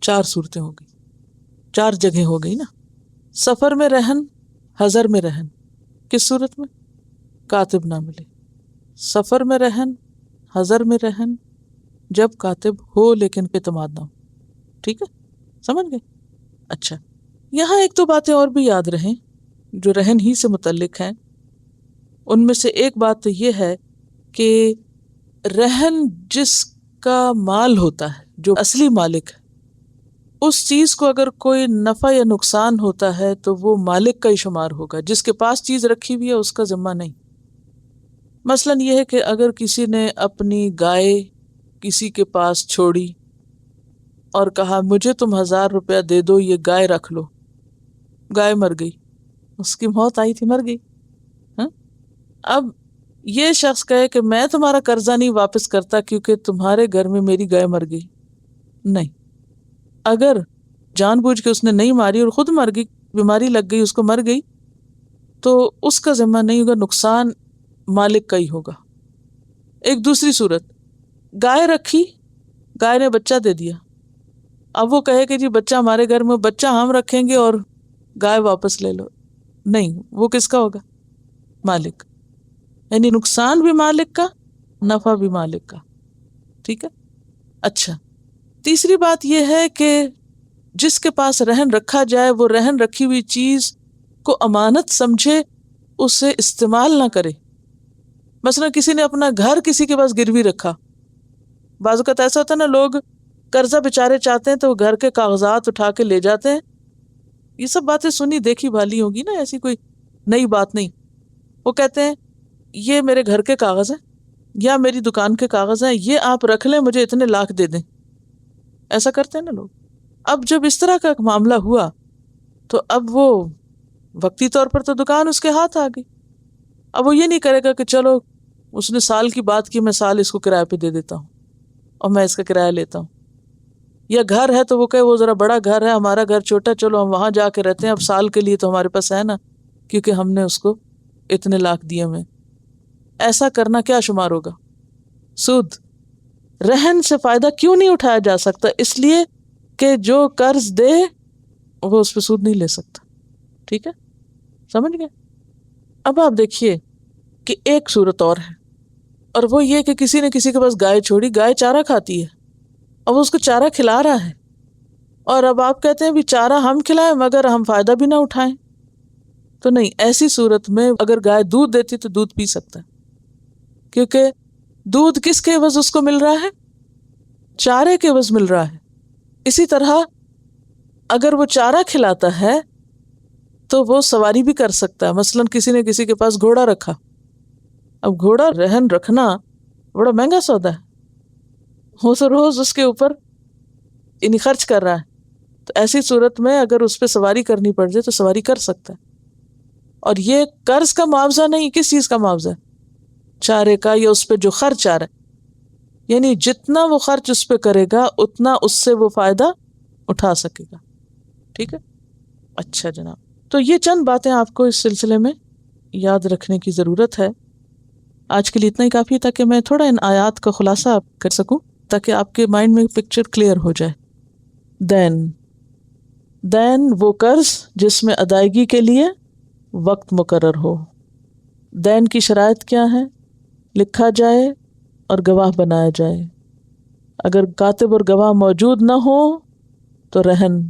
4 صورتیں ہو گئی، 4 جگہیں ہو گئی نا۔ سفر میں رہن، حضر میں رہن، کس صورت میں؟ کاتب نہ ملے۔ سفر میں رہن، حضر میں رہن، جب کاتب ہو لیکن اعتماد نہ ہو، ٹھیک ہے، سمجھ گئے؟ اچھا، یہاں ایک دو باتیں اور بھی یاد رہیں جو رہن ہی سے متعلق ہیں۔ ان میں سے ایک بات تو یہ ہے کہ رہن جس کا مال ہوتا ہے، جو اصلی مالک ہے، اس چیز کو اگر کوئی نفع یا نقصان ہوتا ہے تو وہ مالک کا ہی شمار ہوگا، جس کے پاس چیز رکھی ہوئی ہے اس کا ذمہ نہیں۔ مثلاً یہ ہے کہ اگر کسی نے اپنی گائے کسی کے پاس چھوڑی اور کہا مجھے تم 1000 روپیہ دے دو، یہ گائے رکھ لو، گائے مر گئی، اس کی موت آئی تھی، مر گئی، ہاں؟ اب یہ شخص کہے کہ میں تمہارا قرضہ نہیں واپس کرتا کیونکہ تمہارے گھر میں میری گائے مر گئی، نہیں۔ اگر جان بوجھ کے اس نے نہیں ماری اور خود مر گئی، بیماری لگ گئی، اس کو مر گئی، تو اس کا ذمہ نہیں ہوگا، نقصان مالک کا ہی ہوگا۔ ایک دوسری صورت، گائے رکھی، گائے نے بچہ دے دیا، اب وہ کہے کہ جی بچہ ہمارے گھر میں، بچہ ہم رکھیں گے اور گائے واپس لے لو، نہیں، وہ کس کا ہوگا؟ مالک، یعنی نقصان بھی مالک کا، نفع بھی مالک کا، ٹھیک ہے۔ اچھا، تیسری بات یہ ہے کہ جس کے پاس رہن رکھا جائے وہ رہن رکھی ہوئی چیز کو امانت سمجھے، اسے استعمال نہ کرے۔ مثلا کسی نے اپنا گھر کسی کے پاس گروی رکھا، بعض اوقات ایسا ہوتا ہے نا، لوگ قرضہ بیچارے چاہتے ہیں تو وہ گھر کے کاغذات اٹھا کے لے جاتے ہیں۔ یہ سب باتیں سنی دیکھی بھالی ہوگی نا، ایسی کوئی نئی بات نہیں۔ وہ کہتے ہیں یہ میرے گھر کے کاغذ ہیں یا میری دکان کے کاغذ ہیں، یہ آپ رکھ لیں، مجھے اتنے لاکھ دے دیں، ایسا کرتے ہیں نا لوگ۔ اب جب اس طرح کا معاملہ ہوا تو اب وہ وقتی طور پر تو دکان اس کے ہاتھ آ گئی، اب وہ یہ نہیں کرے گا کہ چلو اس نے سال کی بات کی، میں سال اس کو کرایہ پہ دے دیتا ہوں اور میں اس کا کرایہ لیتا ہوں۔ یا گھر ہے تو وہ کہے وہ ذرا بڑا گھر ہے، ہمارا گھر چھوٹا، چلو ہم وہاں جا کے رہتے ہیں، اب سال کے لیے تو ہمارے پاس ہے نا، کیونکہ ہم نے اس کو اتنے لاکھ دیے ہوئے۔ ایسا کرنا کیا شمار ہوگا؟ سود۔ رہن سے فائدہ کیوں نہیں اٹھایا جا سکتا؟ اس لیے کہ جو قرض دے وہ اس پہ سود نہیں لے سکتا، ٹھیک ہے، سمجھ گئے؟ اب آپ دیکھیے کہ ایک صورت اور ہے، اور وہ یہ کہ کسی نے کسی کے پاس گائے چھوڑی، گائے چارہ کھاتی ہے، اب اس کو چارہ کھلا رہا ہے، اور اب آپ کہتے ہیں بھی چارہ ہم کھلائیں مگر ہم فائدہ بھی نہ اٹھائیں، تو نہیں، ایسی صورت میں اگر گائے دودھ دیتی تو دودھ پی سکتا ہے، کیونکہ دودھ کس کے عوض اس کو مل رہا ہے؟ چارے کے عوض مل رہا ہے۔ اسی طرح اگر وہ چارہ کھلاتا ہے تو وہ سواری بھی کر سکتا ہے۔ مثلا کسی نے کسی کے پاس گھوڑا رکھا، اب گھوڑا رہن رکھنا بڑا مہنگا سودا ہے، وہ تو روز اس کے اوپر یعنی خرچ کر رہا ہے، تو ایسی صورت میں اگر اس پہ سواری کرنی پڑ جائے تو سواری کر سکتا ہے۔ اور یہ قرض کا معاوضہ نہیں، کس چیز کا معاوضہ ہے؟ چارے کا، یا اس پہ جو خرچ آ رہا ہے۔ یعنی جتنا وہ خرچ اس پہ کرے گا اتنا اس سے وہ فائدہ اٹھا سکے گا. ٹھیک ہے. اچھا جناب، تو یہ چند باتیں آپ کو اس سلسلے میں یاد رکھنے کی ضرورت ہے. آج کے لیے اتنا ہی کافی تاکہ میں تھوڑا ان آیات کا خلاصہ کر سکوں، تاکہ آپ کے مائنڈ میں پکچر کلیئر ہو جائے. دین وہ قرض جس میں ادائیگی کے لیے وقت مقرر ہو. دین کی شرائط کیا ہے؟ لکھا جائے اور گواہ بنایا جائے. اگر کاتب اور گواہ موجود نہ ہو تو رہن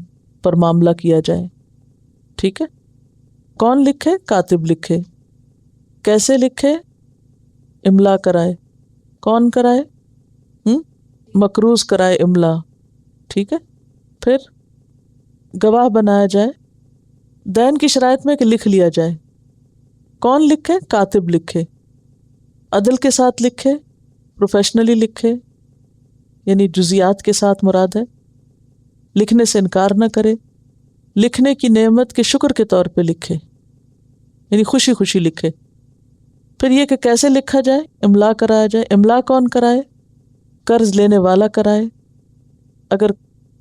پر معاملہ کیا جائے. ٹھیک ہے. کون لکھے؟ کاتب لکھے. کیسے لکھے؟ املا کرائے. کون کرائے؟ مقروض کرائے املا. ٹھیک ہے. پھر گواہ بنایا جائے. دین کی شرائط میں کہ لکھ لیا جائے. کون لکھے؟ کاتب لکھے. عدل کے ساتھ لکھے، پروفیشنلی لکھے، یعنی جزیات کے ساتھ مراد ہے. لکھنے سے انکار نہ کرے. لکھنے کی نعمت کے شکر کے طور پہ لکھے، یعنی خوشی خوشی لکھے. پھر یہ کہ کیسے لکھا جائے؟ املا کرایا جائے. املا کون کرائے؟ قرض لینے والا کرائے. اگر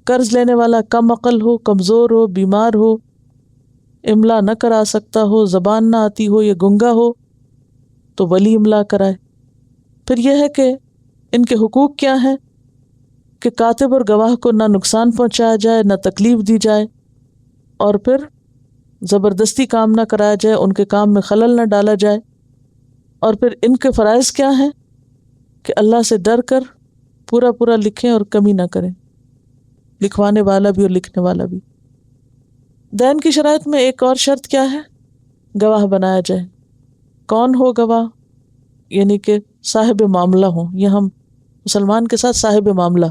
قرض لینے والا کم عقل ہو، کمزور ہو، بیمار ہو، املا نہ کرا سکتا ہو، زبان نہ آتی ہو یا گنگا ہو تو ولی املا کرائے. پھر یہ ہے کہ ان کے حقوق کیا ہیں کہ کاتب اور گواہ کو نہ نقصان پہنچایا جائے، نہ تکلیف دی جائے، اور پھر زبردستی کام نہ کرایا جائے، ان کے کام میں خلل نہ ڈالا جائے. اور پھر ان کے فرائض کیا ہیں کہ اللہ سے ڈر کر پورا پورا لکھیں اور کمی نہ کریں، لکھوانے والا بھی اور لکھنے والا بھی. دین کی شرائط میں ایک اور شرط کیا ہے؟ گواہ بنایا جائے. کون ہو گواہ؟ یعنی کہ صاحب معاملہ ہوں. یہاں ہم مسلمان کے ساتھ صاحب معاملہ،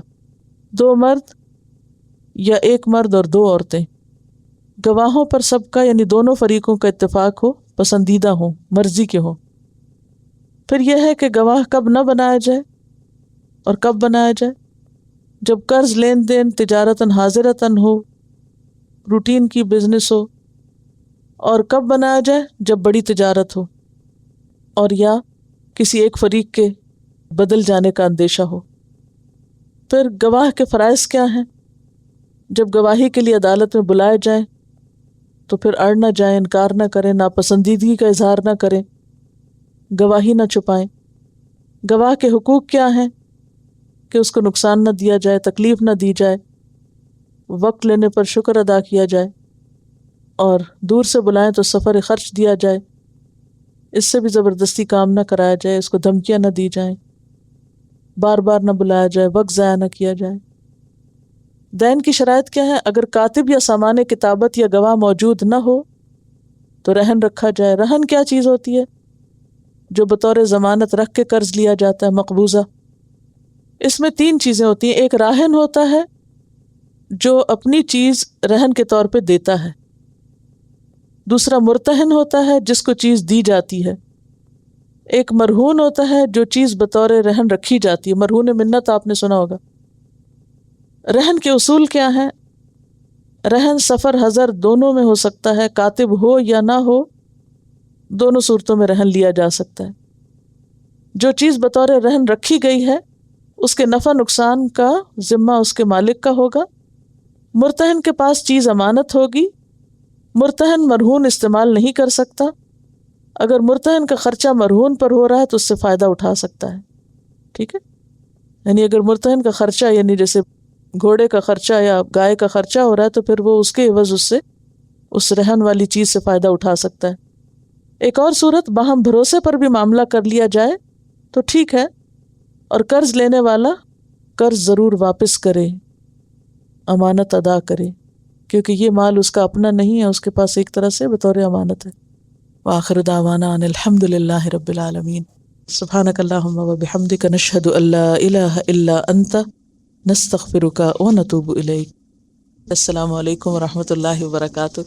2 مرد یا 1 مرد اور 2 عورتیں. گواہوں پر سب کا یعنی دونوں فریقوں کا اتفاق ہو، پسندیدہ ہوں، مرضی کے ہوں. پھر یہ ہے کہ گواہ کب نہ بنایا جائے اور کب بنایا جائے؟ جب قرض لین دین تجارتاً حاضرتاً ہو، روٹین کی بزنس ہو. اور کب بنایا جائے؟ جب بڑی تجارت ہو اور یا کسی ایک فریق کے بدل جانے کا اندیشہ ہو. پھر گواہ کے فرائض کیا ہیں؟ جب گواہی کے لیے عدالت میں بلائے جائیں تو پھر اڑ نہ جائیں، انکار نہ کریں، ناپسندیدگی کا اظہار نہ کریں، گواہی نہ چھپائیں. گواہ کے حقوق کیا ہیں کہ اس کو نقصان نہ دیا جائے، تکلیف نہ دی جائے، وقت لینے پر شکر ادا کیا جائے، اور دور سے بلائیں تو سفر خرچ دیا جائے، اس سے بھی زبردستی کام نہ کرایا جائے، اس کو دھمکیاں نہ دی جائیں، بار بار نہ بلایا جائے، وقت ضائع نہ کیا جائے. دین کی شرائط کیا ہے؟ اگر کاتب یا سامان کتابت یا گواہ موجود نہ ہو تو رہن رکھا جائے. رہن کیا چیز ہوتی ہے؟ جو بطور ضمانت رکھ کے قرض لیا جاتا ہے، مقبوضہ. اس میں 3 چیزیں ہوتی ہیں. ایک راہن ہوتا ہے جو اپنی چیز رہن کے طور پہ دیتا ہے. دوسرا مرتہن ہوتا ہے جس کو چیز دی جاتی ہے. ایک مرہون ہوتا ہے جو چیز بطور رہن رکھی جاتی ہے. مرہون منت آپ نے سنا ہوگا. رہن کے اصول کیا ہیں؟ رہن سفر حضر دونوں میں ہو سکتا ہے، کاتب ہو یا نہ ہو، دونوں صورتوں میں رہن لیا جا سکتا ہے. جو چیز بطور رہن رکھی گئی ہے اس کے نفع نقصان کا ذمہ اس کے مالک کا ہوگا. مرتہن کے پاس چیز امانت ہوگی. مرتہن مرہون استعمال نہیں کر سکتا. اگر مرتہن کا خرچہ مرہون پر ہو رہا ہے تو اس سے فائدہ اٹھا سکتا ہے. ٹھیک ہے. یعنی اگر مرتہن کا خرچہ یعنی جیسے گھوڑے کا خرچہ یا گائے کا خرچہ ہو رہا ہے تو پھر وہ اس کے عوض اس سے اس رہن والی چیز سے فائدہ اٹھا سکتا ہے. ایک اور صورت، باہم بھروسے پر بھی معاملہ کر لیا جائے تو ٹھیک ہے، اور قرض لینے والا قرض ضرور واپس کرے، امانت ادا کرے، کیونکہ یہ مال اس کا اپنا نہیں ہے، اس کے پاس ایک طرح سے بطور امانت ہے. وآخر دعوانا ان الحمد للہ رب العالمین. سبحانک اللہم وبحمدک، نشہد ان لا الہ الا انت، نستغفرک ونتوب الیک. السلام علیکم ورحمۃ اللہ وبرکاتہ.